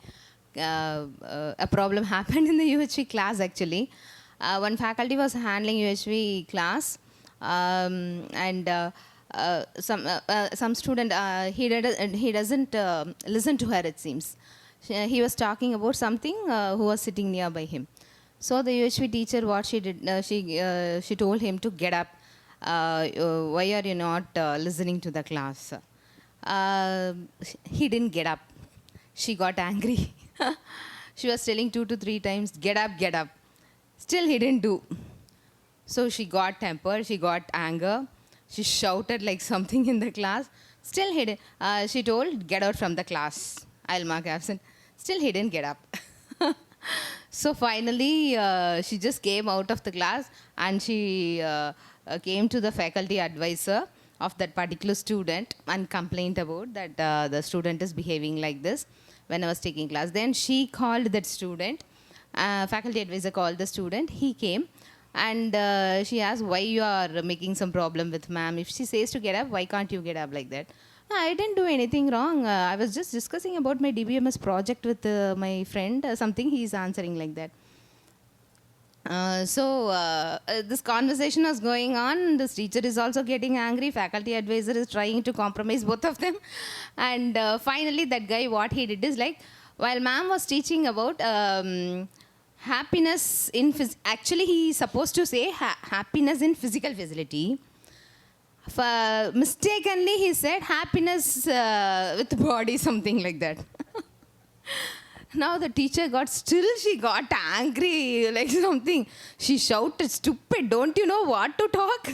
A problem happened in the UHV class actually. One faculty was handling UHV class, and some student, he doesn't listen to her, it seems. He was talking about something who was sitting nearby him. So the UHV teacher, what she did, she told him to get up. Why are you not listening to the class? He didn't get up. She got angry. She was telling 2 to 3 times, get up, get up. Still he didn't do. So she got tempered, she got anger. She shouted like something in the class. Still he didn't. She told, get out from the class. I'll mark absent. Still he didn't get up. So finally, she just came out of the class and she came to the faculty advisor of that particular student and complained about that the student is behaving like this when I was taking class. Then she called that student, faculty advisor called the student, he came. And she asked, why you are making some problem with ma'am? If she says to get up, why can't you get up like that? No, I didn't do anything wrong. I was just discussing about my DBMS project with my friend. Something he's answering like that. This conversation was going on. This teacher is also getting angry. Faculty advisor is trying to compromise both of them. And finally, that guy, what he did is like, while ma'am was teaching about happiness in actually he's supposed to say happiness in physical facility. Mistakenly, he said happiness with body, something like that. Now the teacher she got angry, like something. She shouted, stupid, don't you know what to talk?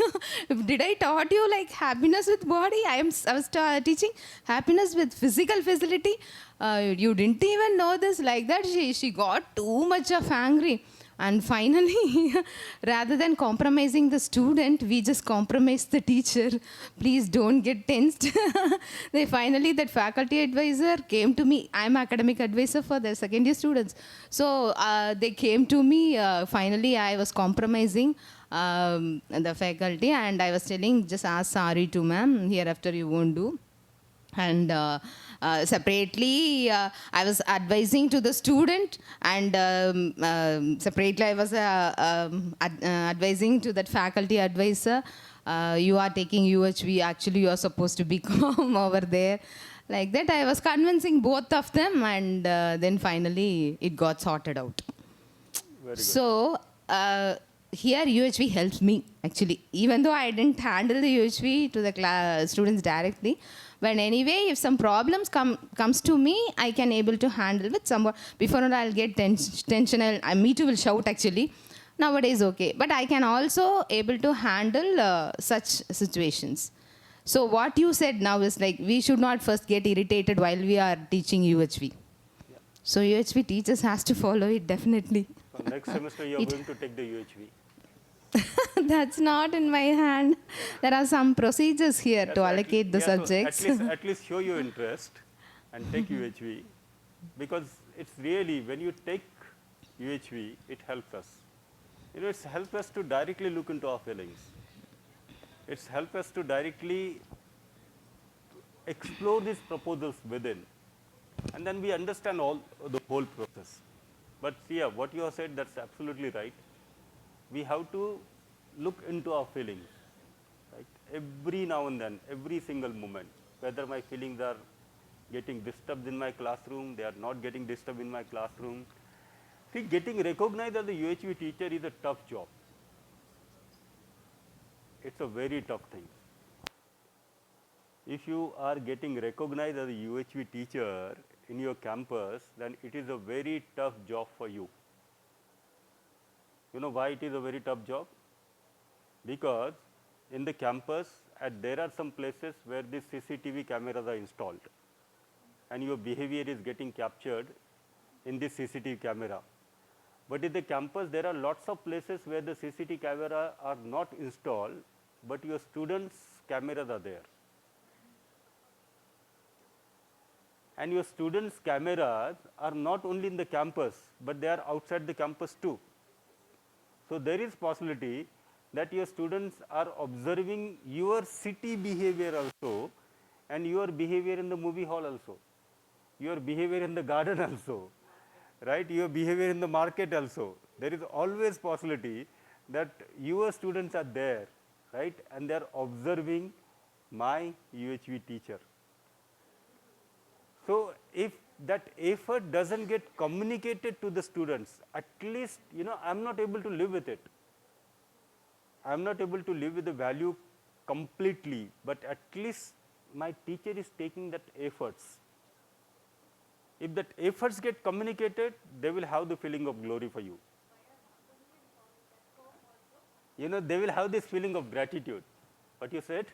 Did I taught you like happiness with body? I was teaching happiness with physical facility. You didn't even know this like that. She got too much of angry. And finally, rather than compromising the student, we just compromised the teacher. Please don't get tensed. That faculty advisor came to me. I'm academic advisor for the second year students. So they came to me. Finally, I was compromising the faculty, and I was telling, just ask sorry to ma'am. Hereafter you won't do. And separately, I was advising to the student, and separately I was advising to that faculty advisor, you are taking UHV, actually you are supposed to be calm over there. Like that, I was convincing both of them, and then finally it got sorted out. Very good. So, here UHV helps me, actually. Even though I didn't handle the UHV to the students directly, but anyway, if some problems comes to me, I can able to handle with someone. Before I'll get tension, me too will shout actually. Nowadays, okay. But I can also able to handle such situations. So what you said now is like, we should not first get irritated while we are teaching UHV. Yeah. So UHV teachers has to follow it, definitely. So next semester you are going to take the UHV. That's not in my hand. There are some procedures here to allocate the subjects. So at least show your interest and take UHV, because it's really, when you take UHV, it helps us. You know, it's helps us to directly look into our feelings. It's helps us to directly explore these proposals within, and then we understand the whole process. But yeah, what you have said, that's absolutely right. We have to look into our feelings, right? Every now and then, every single moment, whether my feelings are getting disturbed in my classroom, they are not getting disturbed in my classroom. See, getting recognized as a UHV teacher is a tough job. It's a very tough thing. If you are getting recognized as a UHV teacher in your campus, then it is a very tough job for you. You know why it is a very tough job? Because in the campus, there are some places where the CCTV cameras are installed, and your behavior is getting captured in the CCTV camera. But in the campus, there are lots of places where the CCTV camera are not installed, but your students' cameras are there. And your students' cameras are not only in the campus, but they are outside the campus too. So there is possibility that your students are observing your city behavior also, and your behavior in the movie hall also, your behavior in the garden also, right? Your behavior in the market also. There is always possibility that your students are there, right? And they are observing my UHV teacher. So if that effort doesn't get communicated to the students, at least, you know, I'm not able to live with it. I'm not able to live with the value completely, but at least my teacher is taking that efforts. If that efforts get communicated, they will have the feeling of glory for you. You know, they will have this feeling of gratitude. What you said?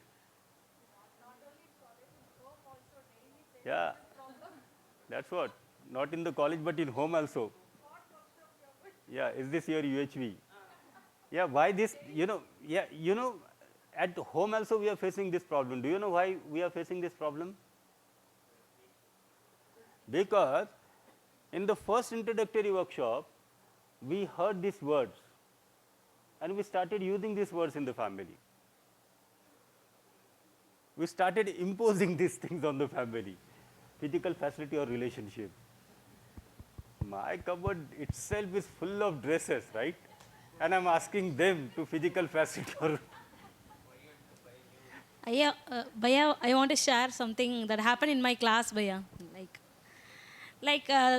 Yeah, that's what. Not in the college, but in home also. Yeah, is this your UHV? Yeah, why this? You know, at home also we are facing this problem. Do you know why we are facing this problem? Because in the first introductory workshop, we heard these words, And we started using these words in the family. We started imposing these things on the family, physical facility or relationship. My cupboard itself is full of dresses, right? And I'm asking them to physical facility or Bhaiya, I want to share something that happened in my class, Bhaiya.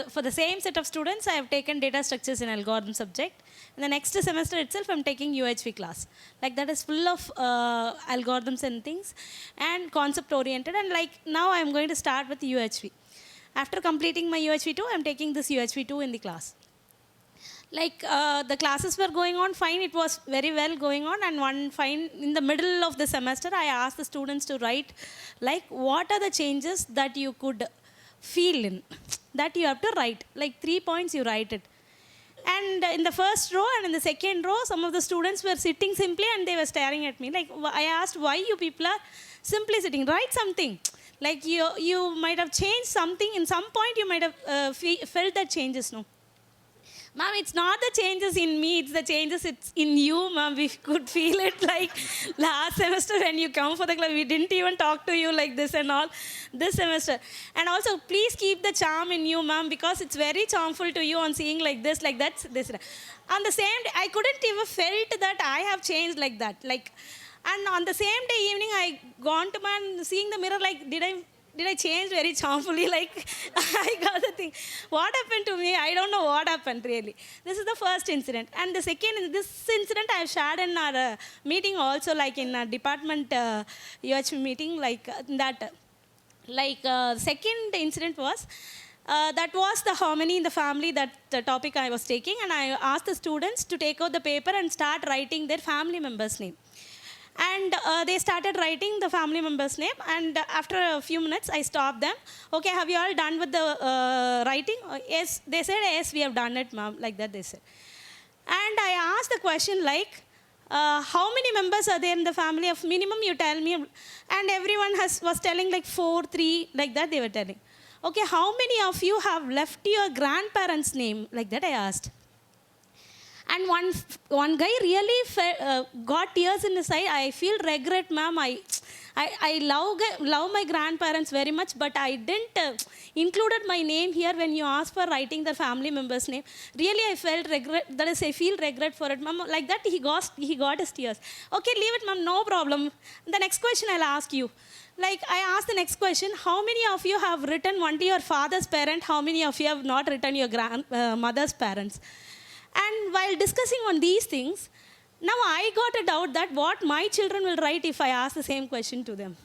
For the same set of students, I have taken data structures in algorithm subject. In the next semester itself, I'm taking UHV class. Like that is full of algorithms and things and concept oriented. And like now I'm going to start with UHV. After completing my UHV2, I'm taking this UHV2 in the class. The classes were going on fine, it was very well going on, and one fine in the middle of the semester I asked the students to write like what are the changes that you could feel in, that you have to write, like 3 points you write it. And in the first row and in the second row, some of the students were sitting simply and they were staring at me. Like I asked, why you people are simply sitting? Write something. Like you might have changed something. In some point you might have felt that changes, no? Ma'am, it's not the changes in me, it's the changes it's in you, ma'am. We could feel it like last semester when you come for the class. We didn't even talk to you like this and all this semester. And also, please keep the charm in you, ma'am, because it's very charmful to you on seeing like this, like that, this. On the same day, I couldn't even felt that I have changed like that. And on the same day evening, I gone to man seeing the mirror like, did I change very charmfully? Like, I got the thing. What happened to me? I don't know what happened, really. This is the first incident. And the second, this incident I have shared in our meeting also, like in our department UHV meeting, second incident was, that was the harmony in the family, that the topic I was taking. And I asked the students to take out the paper and start writing their family member's name. And they started writing the family member's name. And after a few minutes, I stopped them. Okay, have you all done with the writing? Yes, they said, yes, we have done it, ma'am. Like that they said. And I asked the question like, how many members are there in the family? Of minimum, you tell me. And everyone was telling like 4, 3, like that they were telling. Okay, how many of you have left your grandparents' name? Like that I asked. And one guy really got tears in his eye. I feel regret, ma'am. I love my grandparents very much, but I didn't included my name here when you asked for writing the family member's name. Really, I felt regret. That is, I feel regret for it, ma'am. Like that, he got his tears. Okay, leave it, ma'am. No problem. The next question I'll ask you. Like I asked the next question, how many of you have written only your father's parent? How many of you have not written your mother's parents? And while discussing on these things, now I got a doubt that what my children will write if I ask the same question to them.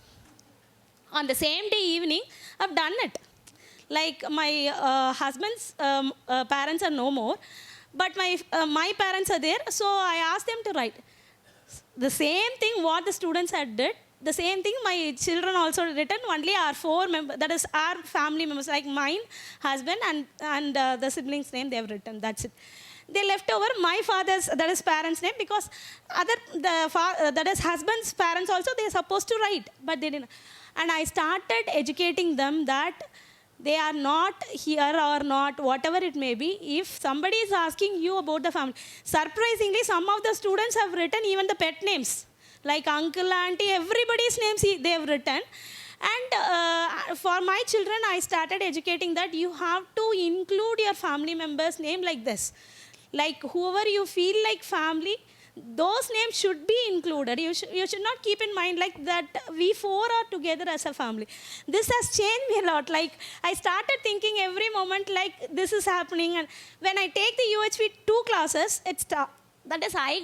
On the same day evening, I've done it. Like my husband's parents are no more, but my parents are there, so I asked them to write. The same thing what the students had did, the same thing my children also written, only our 4 members, that is our family members, like mine, husband and the siblings' name they have written, that's it. They left over my father's, that is parents' name, because that is husband's parents also, they are supposed to write, but they didn't. And I started educating them that they are not here or not, whatever it may be. If somebody is asking you about the family, surprisingly, some of the students have written even the pet names, like uncle, auntie, everybody's names they have written. And for my children, I started educating that you have to include your family member's name like this. Like whoever you feel like family, those names should be included. You should not keep in mind like that we 4 are together as a family. This has changed me a lot. Like I started thinking every moment like this is happening. And when I take the UHV2 classes, that is I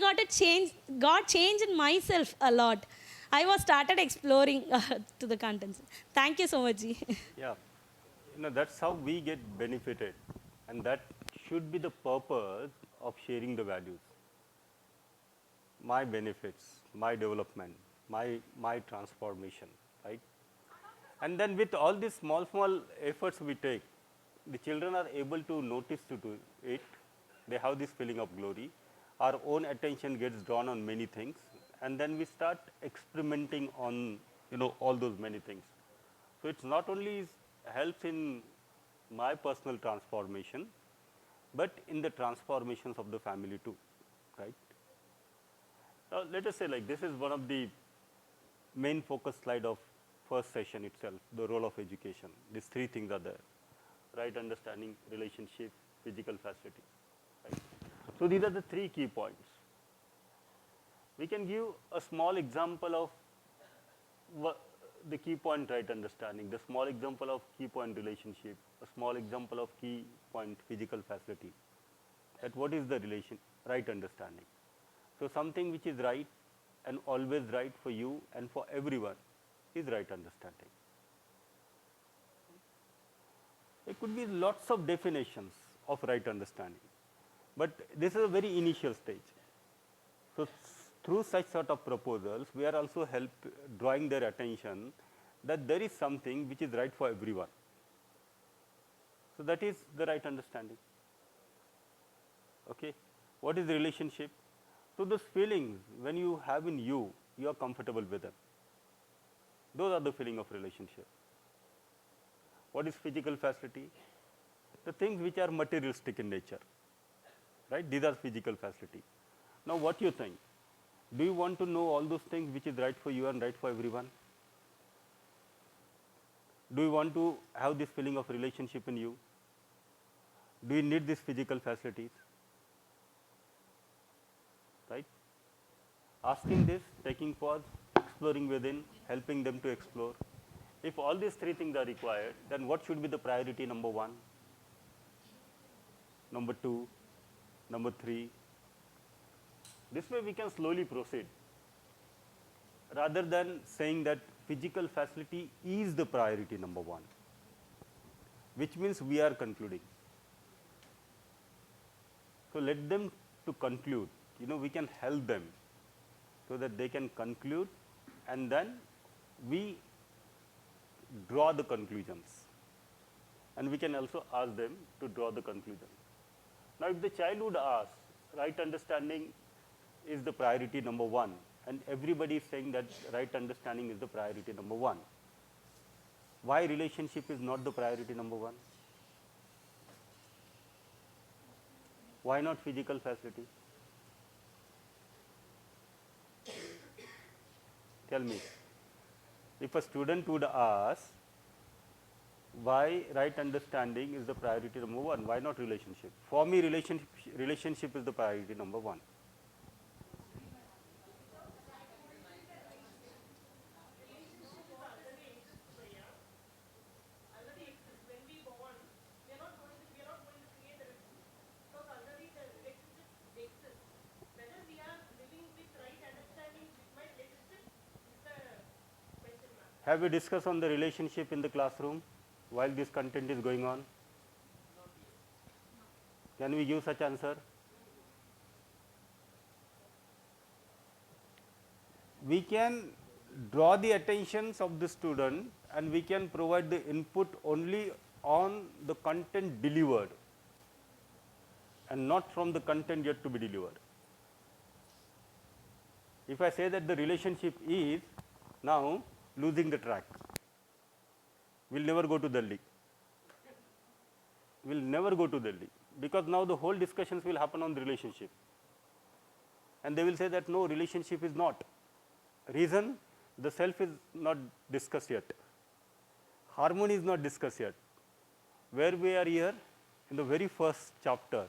got change in myself a lot. I was started exploring to the contents. Thank you so much, Ji. Yeah, that's how we get benefited, and that should be the purpose of sharing the values. My benefits, my development, my transformation, right? And then with all these small efforts we take, the children are able to notice to do it. They have this feeling of glory. Our own attention gets drawn on many things, and then we start experimenting on all those many things. So it's not only helps in my personal transformation, but in the transformations of the family too, right? Now, let us say like this is one of the main focus slide of first session itself, the role of education. These three things are there: right understanding, relationship, physical facility. Right? So these are the three key points. We can give a small example of the key point right understanding, the small example of key point relationship, a small example of key point physical facility. That what is the relation, right understanding. So something which is right and always right for you and for everyone is right understanding. There could be lots of definitions of right understanding, but this is a very initial stage. So through such sort of proposals, we are also drawing their attention that there is something which is right for everyone. So that is the right understanding. Okay. What is the relationship? So those feelings when you have in you, you are comfortable with them. Those are the feeling of relationship. What is physical facility? The things which are materialistic in nature, right? These are physical facility. Now what you think? Do you want to know all those things which is right for you and right for everyone? Do you want to have this feeling of relationship in you? Do you need these physical facilities? Right? Asking this, taking pause, exploring within, helping them to explore. If all these three things are required, then what should be the priority number one, number two, number three? This way we can slowly proceed. Rather than saying that physical facility is the priority number one, which means we are concluding. So let them to conclude. We can help them so that they can conclude, and then we draw the conclusions. And we can also ask them to draw the conclusion. Now, if the child would ask, right understanding is the priority number one, and everybody is saying that right understanding is the priority number one, why relationship is not the priority number one? Why not physical facility? Tell me. If a student would ask why right understanding is the priority number one, why not relationship? For me, relationship is the priority number one. Have we discussed on the relationship in the classroom while this content is going on? Can we give such answer? We can draw the attentions of the student and we can provide the input only on the content delivered and not from the content yet to be delivered. If I say that the relationship is now losing the track, we'll never go to Delhi. We'll never go to Delhi because now the whole discussions will happen on the relationship. And they will say that no, relationship is not. Reason, the self is not discussed yet. Harmony is not discussed yet. Where we are here in the very first chapter.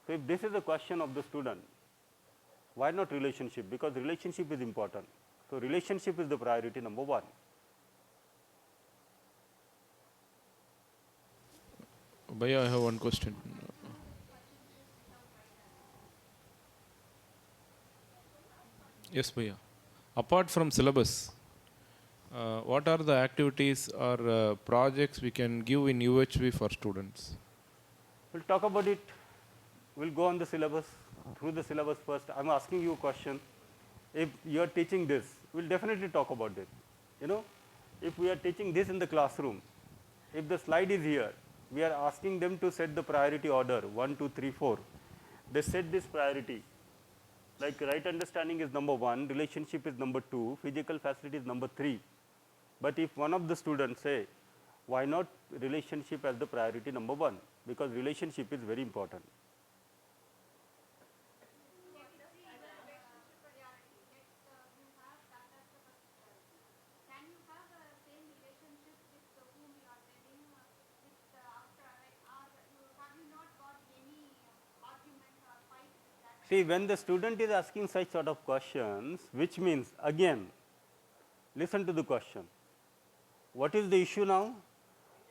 So if this is the question of the student, why not relationship? Because relationship is important. So relationship is the priority number one. Bhaiya, I have one question. Yes, Bhaiya. Apart from syllabus, what are the activities or projects we can give in UHV for students? We'll talk about it. We'll go on the syllabus, through the syllabus first. I'm asking you a question. If you are teaching this, we'll definitely talk about it. If we are teaching this in the classroom, if the slide is here, we are asking them to set the priority order 1, 2, 3, 4. They set this priority. Like right understanding is number one, relationship is number two, physical facility is number three. But if one of the students say, why not relationship as the priority number one? Because relationship is very important. See, when the student is asking such sort of questions, which means again, listen to the question. What is the issue now?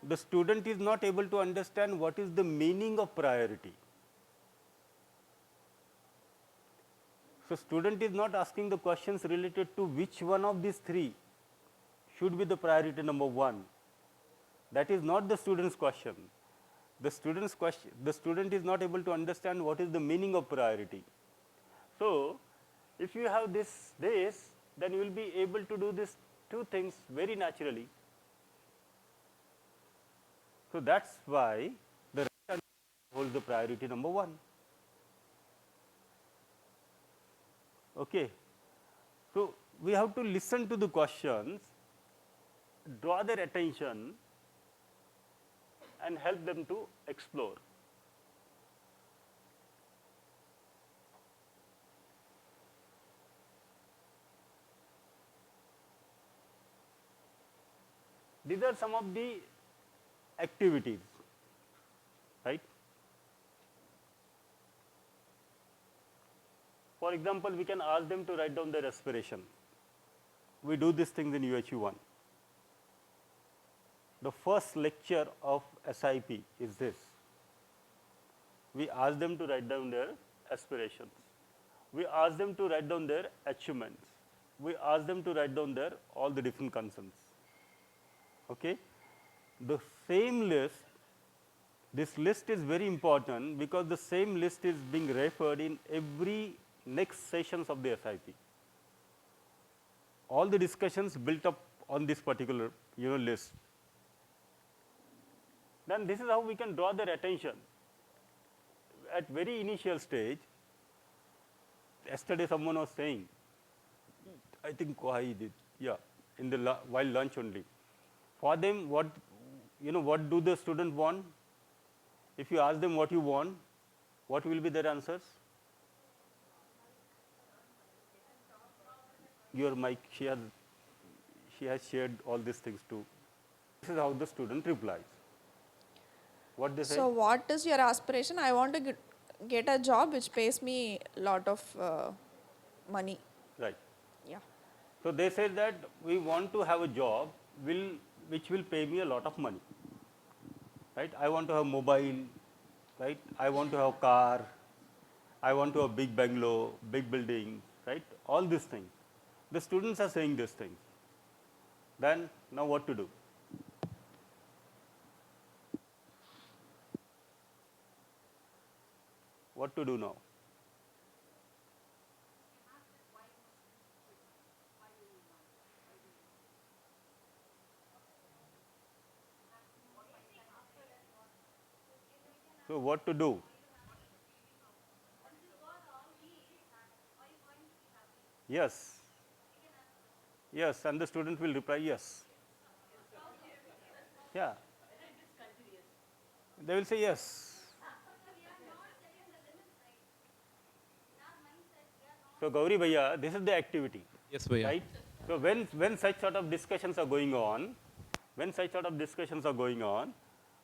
The student is not able to understand what is the meaning of priority. So, student is not asking the questions related to which one of these three should be the priority number 1. That is not the student's question. The student is not able to understand what is the meaning of priority. So, if you have this, then you will be able to do these two things very naturally. So, that is why the right answer holds the priority number 1. Okay. So, we have to listen to the questions, draw their attention and help them to explore. These are some of the activities, right? For example, we can ask them to write down their aspiration. We do these things in UHV-1. The first lecture of SIP is this. We ask them to write down their aspirations. We ask them to write down their achievements. We ask them to write down their all the different concerns. Okay? The same list, this list is very important because the same list is being referred in every next sessions of the SIP. All the discussions built up on this particular list. Then this is how we can draw their attention. At very initial stage, yesterday someone was saying, I think Kohai did, yeah, in the while lunch only. For them, what do the students want? If you ask them what you want, what will be their answers? Your mic, she has shared all these things too. This is how the student replies. What they say? So what is your aspiration? I want to get a job which pays me a lot of money. Right. Yeah. So they say that we want to have a job which will pay me a lot of money. Right? I want to have mobile, right? I want to have car, I want to have big bungalow, big building, right? All these things. The students are saying these things. Then now what to do? What to do now? So what to do? Yes. Yes, and the student will reply yes. Yeah. They will say yes. So Gauri Bhaiya, this is the activity. Yes, Bhaiya. Right? So when such sort of discussions are going on,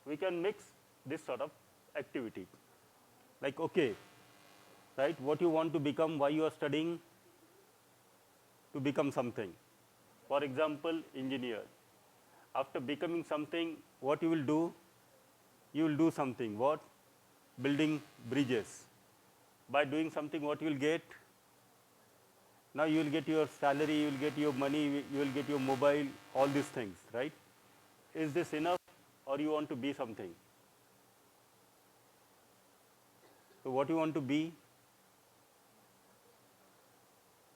we can mix this sort of activity. Like, okay, right, what you want to become, why you are studying, to become something. For example, engineer. After becoming something, what you will do? You will do something. What? Building bridges. By doing something, what you will get? Now you will get your salary, you will get your money, you will get your mobile, all these things, right? Is this enough or you want to be something? So what you want to be?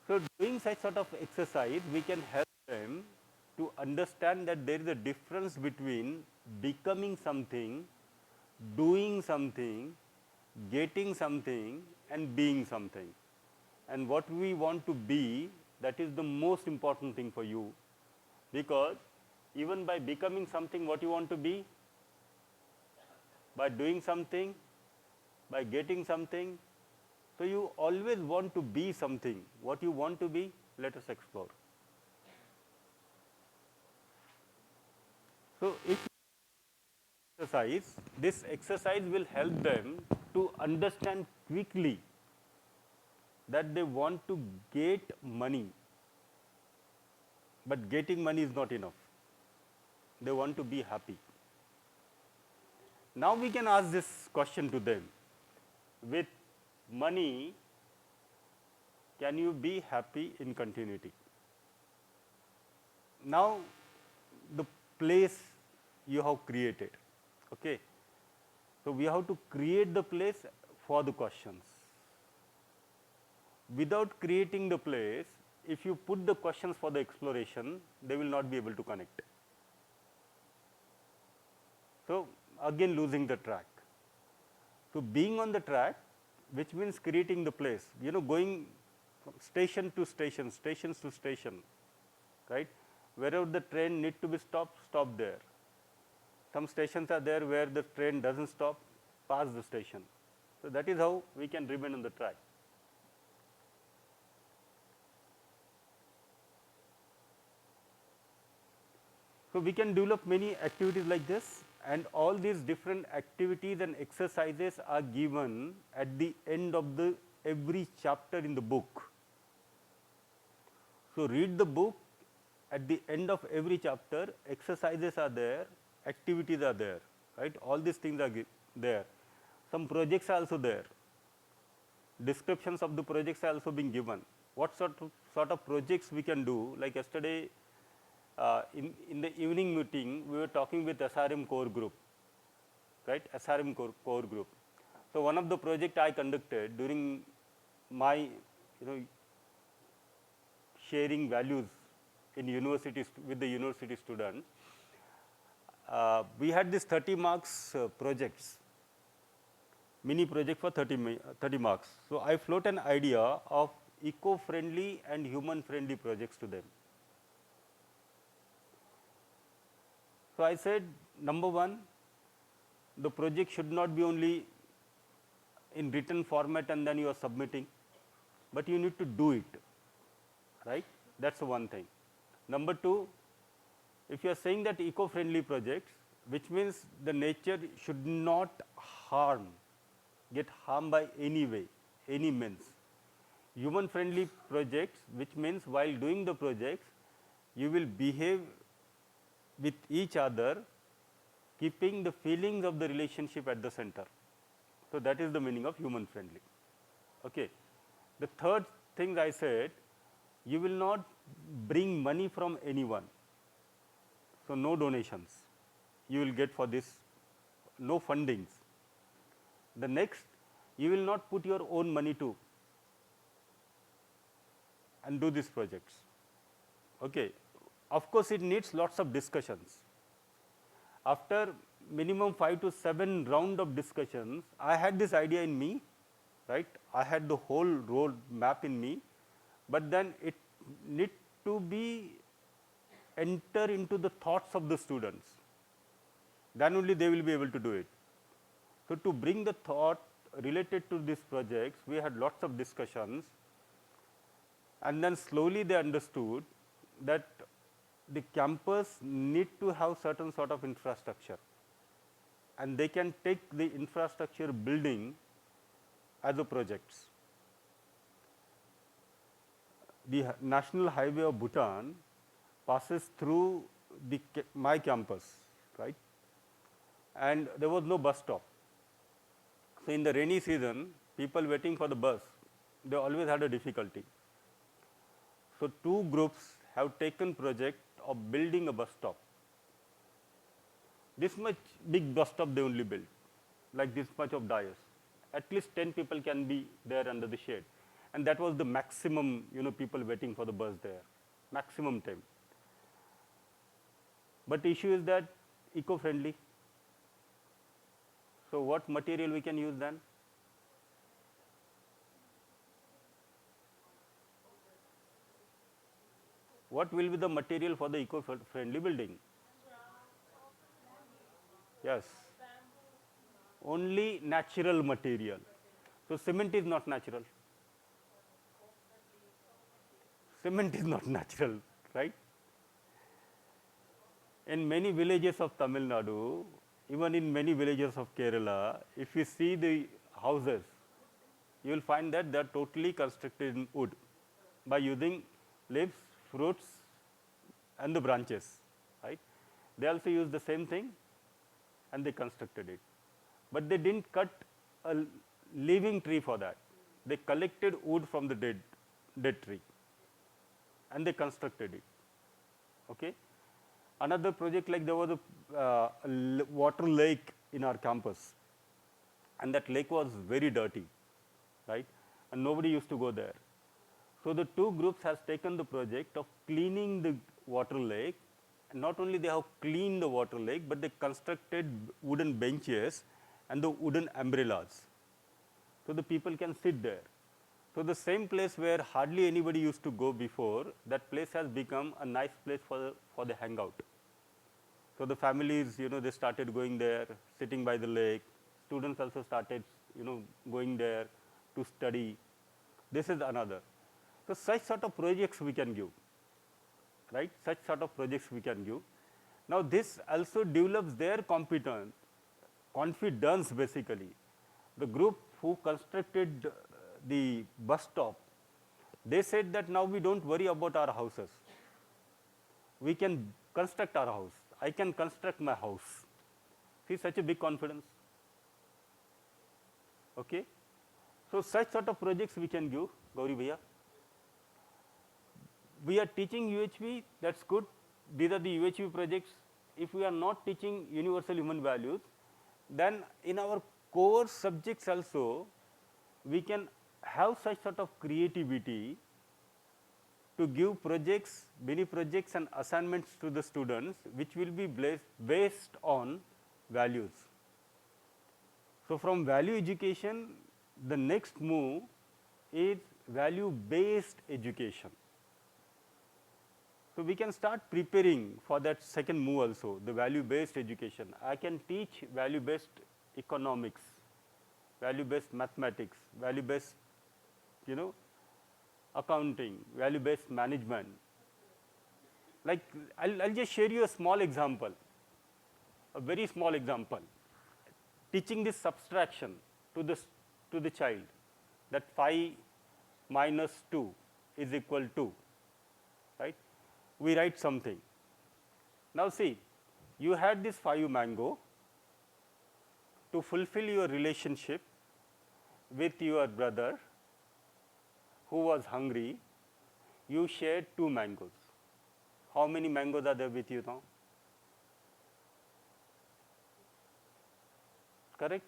So doing such sort of exercise, we can help them to understand that there is a difference between becoming something, doing something, getting something and being something. And what we want to be, that is the most important thing for you, because even by becoming something, what you want to be, by doing something, by getting something, so you always want to be something. What you want to be, let us explore. So if this exercise will help them to understand quickly that they want to get money, but getting money is not enough. They want to be happy. Now we can ask this question to them. With money, can you be happy in continuity? Now, the place you have created, okay. So we have to create the place for the questions. Without creating the place, if you put the questions for the exploration, they will not be able to connect. So again losing the track. So being on the track, which means creating the place, going from station to station, stations to station, right? Wherever the train need to be stopped, stop there. Some stations are there where the train doesn't stop, pass the station. So that is how we can remain on the track. So we can develop many activities like this, and all these different activities and exercises are given at the end of every chapter in the book. So read the book, at the end of every chapter, exercises are there, activities are there, right? All these things are there. Some projects are also there. Descriptions of the projects are also being given. What sort of projects we can do? Like yesterday, in the evening meeting, we were talking with SRM core group, right? SRM core group. So one of the project I conducted during my, sharing values in universities with the university student, we had this 30 marks projects, mini project for 30 marks. So I float an idea of eco-friendly and human-friendly projects to them. So I said, number one, the project should not be only in written format and then you are submitting, but you need to do it, right? That's one thing. Number two, if you are saying that eco-friendly projects, which means the nature should not get harmed by any way, any means. Human-friendly projects, which means while doing the projects, you will behave with each other, keeping the feelings of the relationship at the center. So that is the meaning of human-friendly. Okay. The third thing I said, you will not bring money from anyone. So no donations you will get for this, no fundings. The next, you will not put your own money too and do these projects. Okay. Of course, it needs lots of discussions. After minimum 5 to 7 round of discussions, I had this idea in me, right? I had the whole road map in me, but then it need to be enter into the thoughts of the students. Then only they will be able to do it. So to bring the thought related to these projects, we had lots of discussions, and then slowly they understood that the campus need to have certain sort of infrastructure, and they can take the infrastructure building as a projects. The National Highway of Bhutan passes through my campus, right? And there was no bus stop. So in the rainy season, people waiting for the bus, they always had a difficulty. So two groups have taken project of building a bus stop. This much big bus stop they only built, like this much of dais. At least 10 people can be there under the shade. And that was the maximum, people waiting for the bus there, maximum time. But the issue is that eco-friendly. So what material we can use then? What will be the material for the eco-friendly building? Yes. Only natural material. So cement is not natural. Cement is not natural, right? In many villages of Tamil Nadu, even in many villages of Kerala, if you see the houses, you will find that they are totally constructed in wood by using leaves, fruits, and the branches, right? They also use the same thing and they constructed it. But they didn't cut a living tree for that. They collected wood from the dead tree and they constructed it. Okay? Another project, like there was a water lake in our campus, and that lake was very dirty, right? And nobody used to go there. So the two groups has taken the project of cleaning the water lake, and not only they have cleaned the water lake, but they constructed wooden benches and the wooden umbrellas, so the people can sit there. So the same place where hardly anybody used to go before, that place has become a nice place for the hangout. So the families, they started going there, sitting by the lake. Students also started, going there to study. This is another. So such sort of projects we can give, right? Such sort of projects we can give. Now this also develops their confidence basically. The group who constructed the bus stop, they said that now we don't worry about our houses. We can construct our house. I can construct my house. See, such a big confidence. Okay? So such sort of projects we can give, Gauri Bhaiya. We are teaching UHV, that's good. These are the UHV projects. If we are not teaching universal human values, then in our core subjects also, we can have such sort of creativity to give projects, mini projects and assignments to the students, which will be based on values. So from value education, the next move is value-based education. So we can start preparing for that second move also, the value-based education. I can teach value-based economics, value-based mathematics, value-based, accounting, value-based management. Like, I'll just share you a small example, a very small example. Teaching this subtraction to the child, that 5 minus 2 is equal to, right? We write something. Now see, you had this 5 mango. To fulfill your relationship with your brother who was hungry, you shared 2 mangoes. How many mangoes are there with you now? Correct?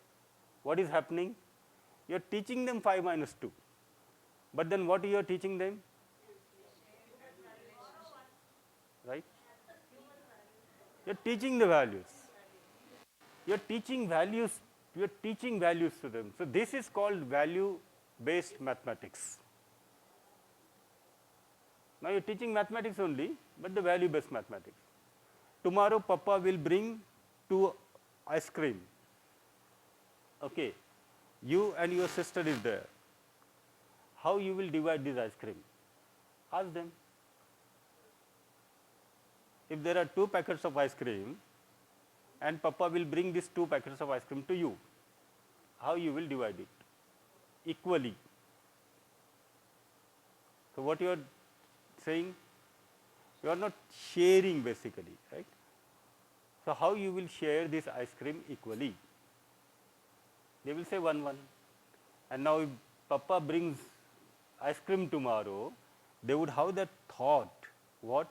What is happening? You are teaching them 5 minus 2. But then what you are teaching them? Right? You are teaching the values. You are teaching values. You are teaching values to them. So this is called value-based mathematics. Now you are teaching mathematics only, but the value-based mathematics. Tomorrow, Papa will bring 2 ice cream. Okay, you and your sister is there. How you will divide this ice cream? Ask them. If there are 2 packets of ice cream, and Papa will bring these 2 packets of ice cream to you, how you will divide it? Equally. So what you are saying? You are not sharing basically, right? So how you will share this ice cream equally? They will say 1-1. And now if Papa brings ice cream tomorrow, they would have that thought, what?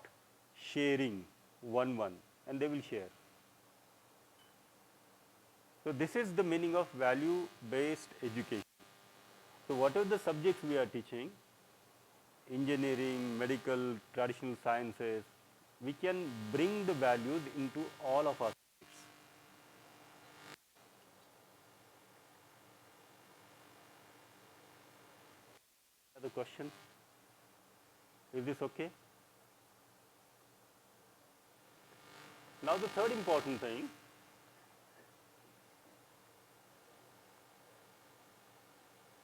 Sharing, 1-1, and they will share. So this is the meaning of value-based education. So whatever the subjects we are teaching, engineering, medical, traditional sciences, we can bring the values into all of our subjects. Other questions? Is this okay? Now the third important thing,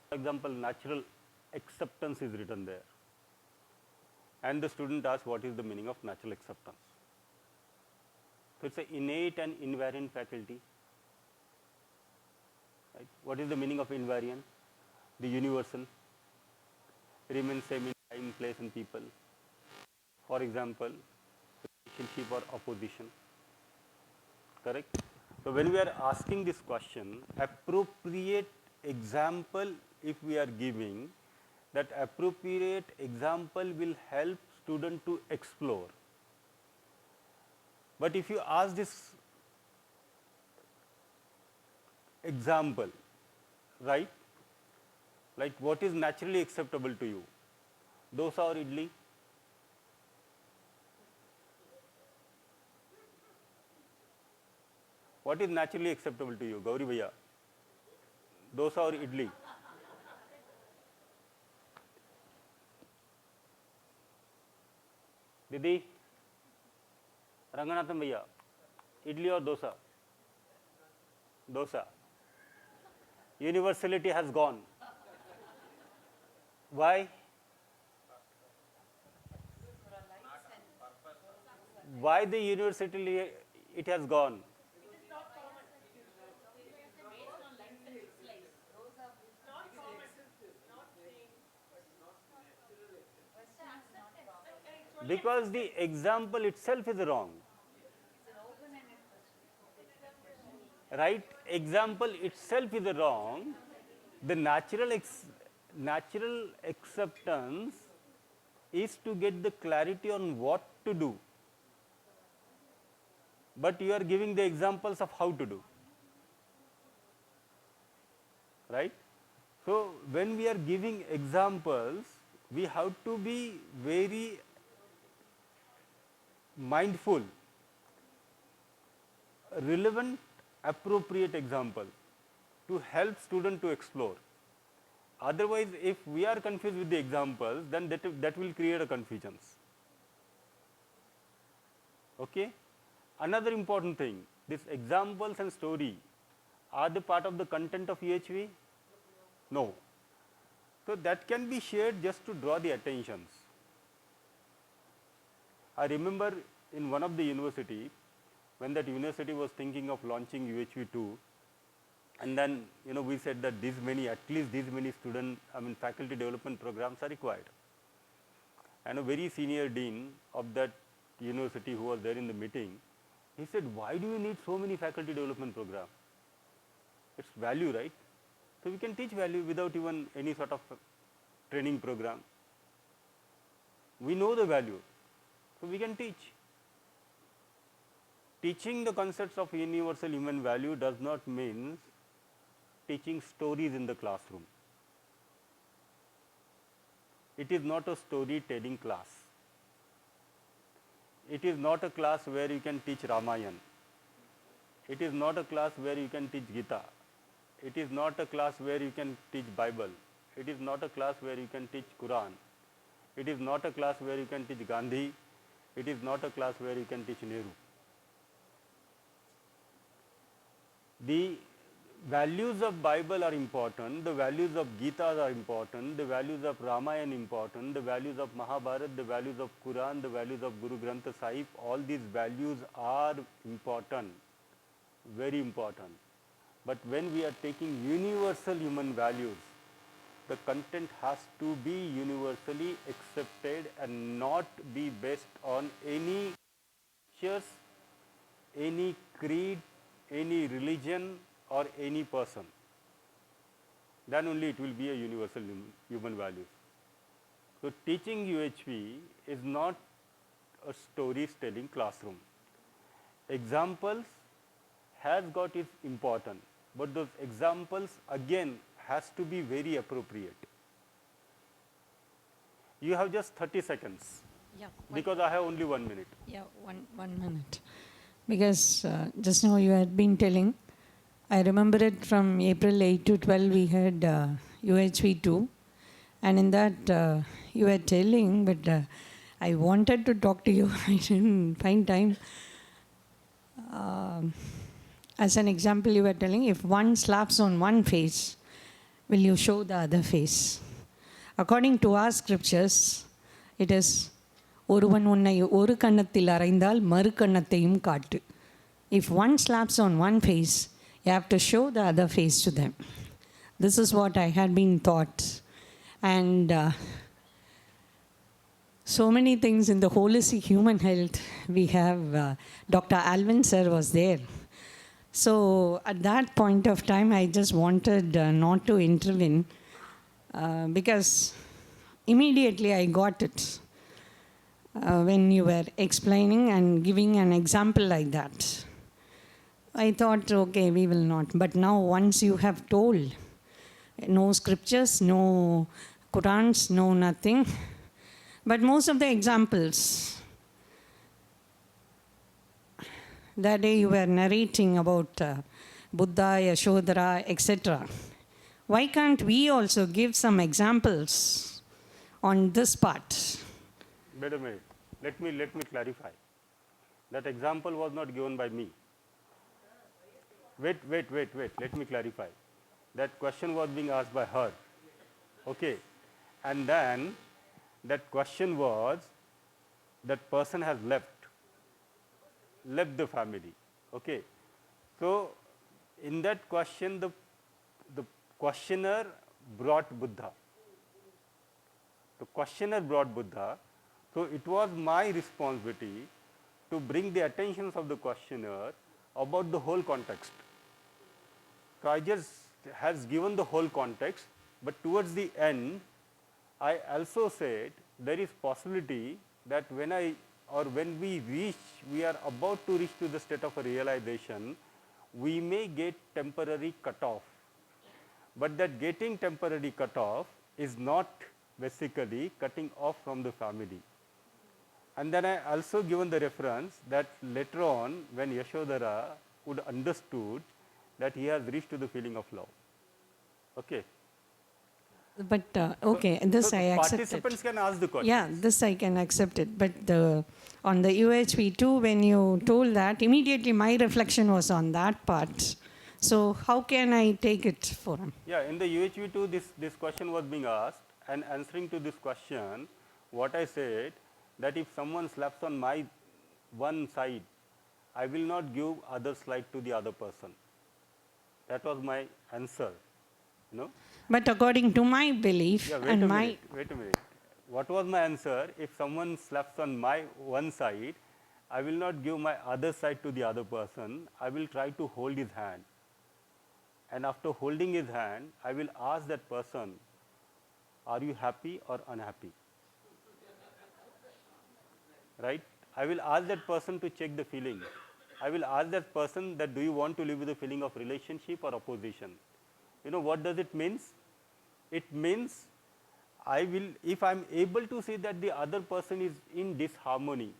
for example, natural acceptance is written there. And the student asks what is the meaning of natural acceptance. So it's an innate and invariant faculty. Right? What is the meaning of invariant? the universal, remains same in time, place and people. For example, relationship or opposition, correct? So when we are asking this question, appropriate example if we are giving, that appropriate example will help student to explore. But if you ask this example, right, like what is naturally acceptable to you, dosa or idli? What is naturally acceptable to you, Gauri Bhaiya? Dosa or idli? Didi, Ranganathan Bhaiya, idli or dosa? Dosa. Universality has gone. Why? Why the universality it has gone? Because the example itself is wrong. Right? Example itself is wrong. The natural acceptance is to get the clarity on what to do. But you are giving the examples of how to do. Right? So when we are giving examples, we have to be very mindful, relevant, appropriate example to help student to explore. Otherwise, if we are confused with the examples, then that will create a confusions. Okay? Another important thing, these examples and story, are they part of the content of UHV? No. So that can be shared just to draw the attentions. I remember in one of the university, when that university was thinking of launching UHV2, and then we said that at least these many faculty development programs are required. And a very senior dean of that university who was there in the meeting, he said, why do you need so many faculty development programs? It's value, right? So we can teach value without even any sort of training program. We know the value, so we can teach. Teaching the concepts of universal human value does not mean teaching stories in the classroom. It is not a storytelling class. It is not a class where you can teach Ramayana. It is not a class where you can teach Gita. It is not a class where you can teach Bible. It is not a class where you can teach Quran. It is not a class where you can teach Gandhi. It is not a class where you can teach Nehru. The values of Bible are important, the values of Gita are important, the values of Ramayana important, the values of Mahabharata, the values of Quran, the values of Guru Granth Sahib, all these values are important, very important. But when we are taking universal human values, the content has to be universally accepted and not be based on any church, any creed, any religion or any person. Then only it will be a universal human values. So teaching UHV is not a story-telling classroom. Examples has got its important, but those examples again has to be very appropriate. You have just 30 seconds. Yeah. Because I have only 1 minute. Yeah, one minute. Because just now you had been telling, I remember it from April 8 to 12 we had UHV2, and in that you were telling, but I wanted to talk to you, I didn't find time. As an example, you were telling, if one slaps on one face, will you show the other face? According to our scriptures, it is ஒருவன் உன்னை ஒரு கன்னத்தில் அறைந்தால் மறு கன்னத்தையும் காட்டு. If one slaps on one face, you have to show the other face to them. This is what I had been taught. And so many things in the holistic human health. We have Dr. Alvin sir was there. So at that point of time, I just wanted not to intervene because immediately I got it when you were explaining and giving an example like that. I thought, okay, we will not. But now once you have told, no scriptures, no Qurans, no nothing. But most of the examples, that day you were narrating about Buddha, Yashodhara, etc. Why can't we also give some examples on this part? Wait a minute. Let me clarify. That example was not given by me. Wait. Let me clarify. That question was being asked by her. Okay. And then that question was, that person has left the family. Okay. So in that question, the questioner brought Buddha. The questioner brought Buddha. So it was my responsibility to bring the attention of the questioner about the whole context. So I just has given the whole context, but towards the end, I also said there is possibility that when we are about to reach to the state of a realization, we may get temporary cutoff. But that getting temporary cutoff is not basically cutting off from the family. And then I also given the reference that later on, when Yashodhara would understood that he has reached to the feeling of love. Okay. But okay, this So I accept participants it. can ask the question. Yeah, this I can accept it. But on the UHV2, when you told that, immediately my reflection was on that part. So how can I take it for him? Yeah, in the UHV2, this question was being asked, and answering to this question, what I said, that if someone slaps on my one side, I will not give other slide to the other person. That was my answer, you know. But according to my belief Yeah, and my... wait a minute. What was my answer? If someone slaps on my one side, I will not give my other side to the other person. I will try to hold his hand. And after holding his hand, I will ask that person, are you happy or unhappy? Right? I will ask that person to check the feeling. I will ask that person that do you want to live with the feeling of relationship or opposition? You know what does it means? It means I will, if I am able to see that the other person is in disharmony,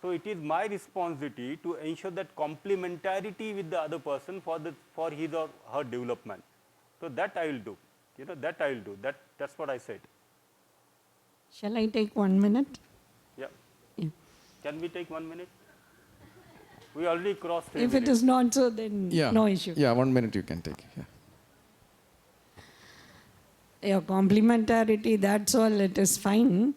so it is my responsibility to ensure that complementarity with the other person for his or her development. So that I will do. You know, that I will do. That's what I said. Shall I take 1 minute? Yeah. Yeah. Can we take 1 minute? We already crossed 3 If minutes. it is not so, then Yeah. no issue. Yeah, 1 minute you can take. Yeah. Yeah, complementarity, that's all, it is fine.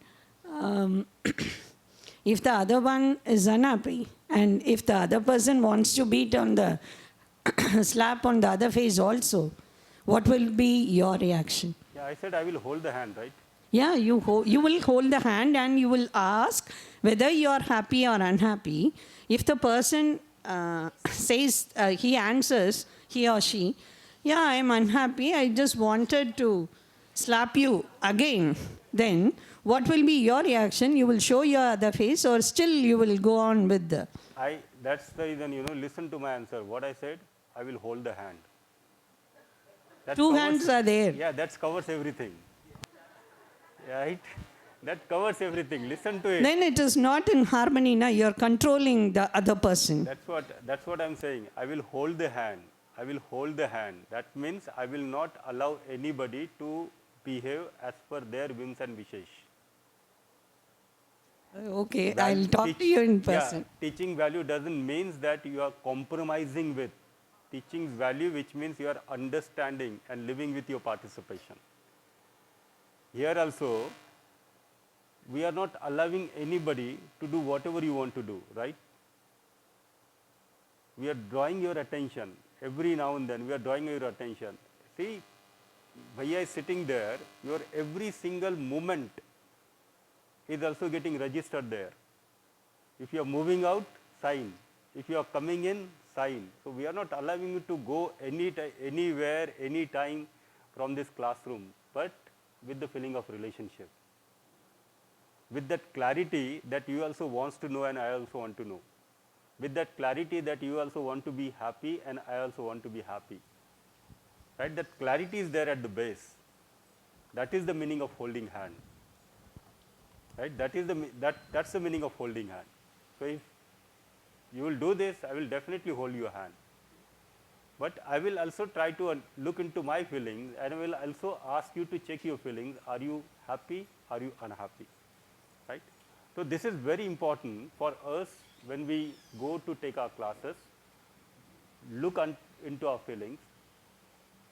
If the other one is unhappy, and if the other person wants to beat on the slap on the other face also, what will be your reaction? Yeah, I said I will hold the hand, right? Yeah, you will hold the hand and you will ask whether you are happy or unhappy. If the person says, he answers, he or she, yeah, I am unhappy, I just wanted to slap you again, then what will be your reaction? You will show your other face, or still you will go on with the... That's the reason, you know, listen to my answer. What I said, I will hold the hand. That Two covers- hands are there. Yeah, that covers everything. Right? That covers everything. Listen to it. Then it is not in harmony, na? You are controlling the other person. That's what I'm saying. I will hold the hand. I will hold the hand. That means I will not allow anybody to behave as per their whims and wishes. Okay, I'll talk to you in person. Yeah, teaching value doesn't mean that you are compromising with. Teaching value, which means you are understanding and living with your participation. Here also, we are not allowing anybody to do whatever you want to do, right? We are drawing your attention. Every now and then, we are drawing your attention. See, Bhaiya is sitting there, your every single movement is also getting registered there. If you are moving out, sign. If you are coming in, sign. So we are not allowing you to go anywhere, anytime from this classroom, but with the feeling of relationship. With that clarity that you also wants to know and I also want to know. With that clarity that you also want to be happy and I also want to be happy. Right? That clarity is there at the base. That is the meaning of holding hand. Right? That's the meaning of holding hand. So if you will do this, I will definitely hold your hand. But I will also try to look into my feelings and I will also ask you to check your feelings. Are you happy? Are you unhappy? Right? So this is very important for us when we go to take our classes. Look into our feelings,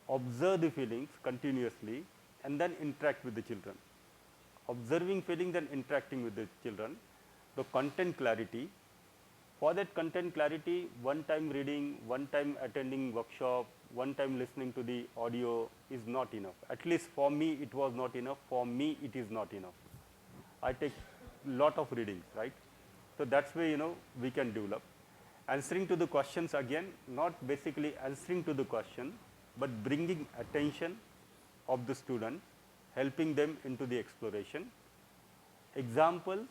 observe the feelings continuously, and then interact with the children. Observing feelings and interacting with the children. The content clarity. For that content clarity, one time reading, one time attending workshop, one time listening to the audio is not enough. At least for me, it was not enough. For me, it is not enough. I take lot of readings, right? So that's where, we can develop. Answering to the questions again, not basically answering to the question, but bringing attention of the student, helping them into the exploration. Examples,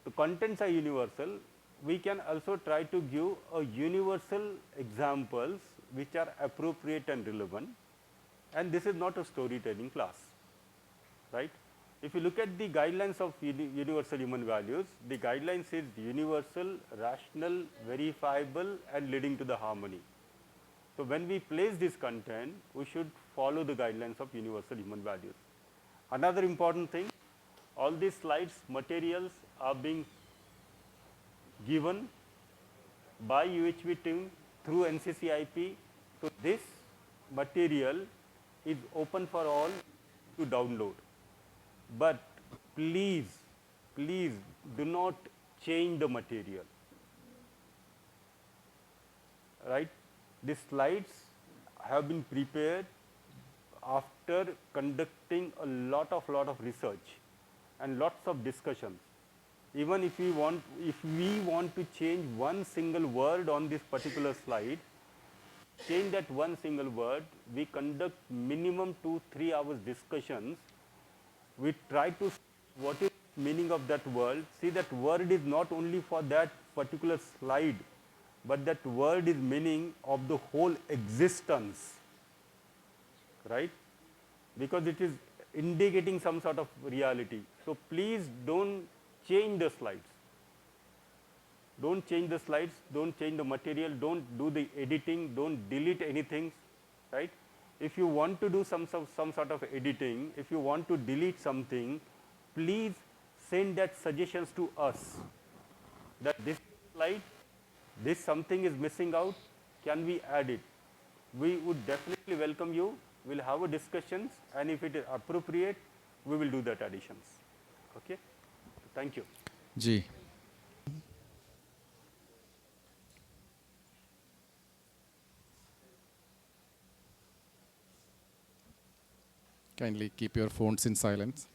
the contents are universal. We can also try to give a universal examples which are appropriate and relevant. And this is not a storytelling class, right? If you look at the guidelines of universal human values, the guidelines is universal, rational, verifiable, and leading to the harmony. So when we place this content, we should follow the guidelines of universal human values. Another important thing, all these slides, materials are being given by UHV team through NCCIP. So this material is open for all to download. But please do not change the material. Right? These slides have been prepared after conducting a lot of research and lots of discussions. Even if we want to change one single word on this particular slide, change that one single word, we conduct minimum 2-3 hours discussions. We try to see what is the meaning of that word. See, that word is not only for that particular slide, but that word is meaning of the whole existence, right? Because it is indicating some sort of reality. So please don't change the slides. Don't change the slides, don't change the material, don't do the editing, don't delete anything, right? If you want to do some sort of editing, if you want to delete something, please send that suggestions to us. That this slide, this something is missing out, can we add it? We would definitely welcome you. We'll have a discussions, and if it is appropriate, we will do that additions. Okay? Thank you. Ji. Kindly keep your phones in silence.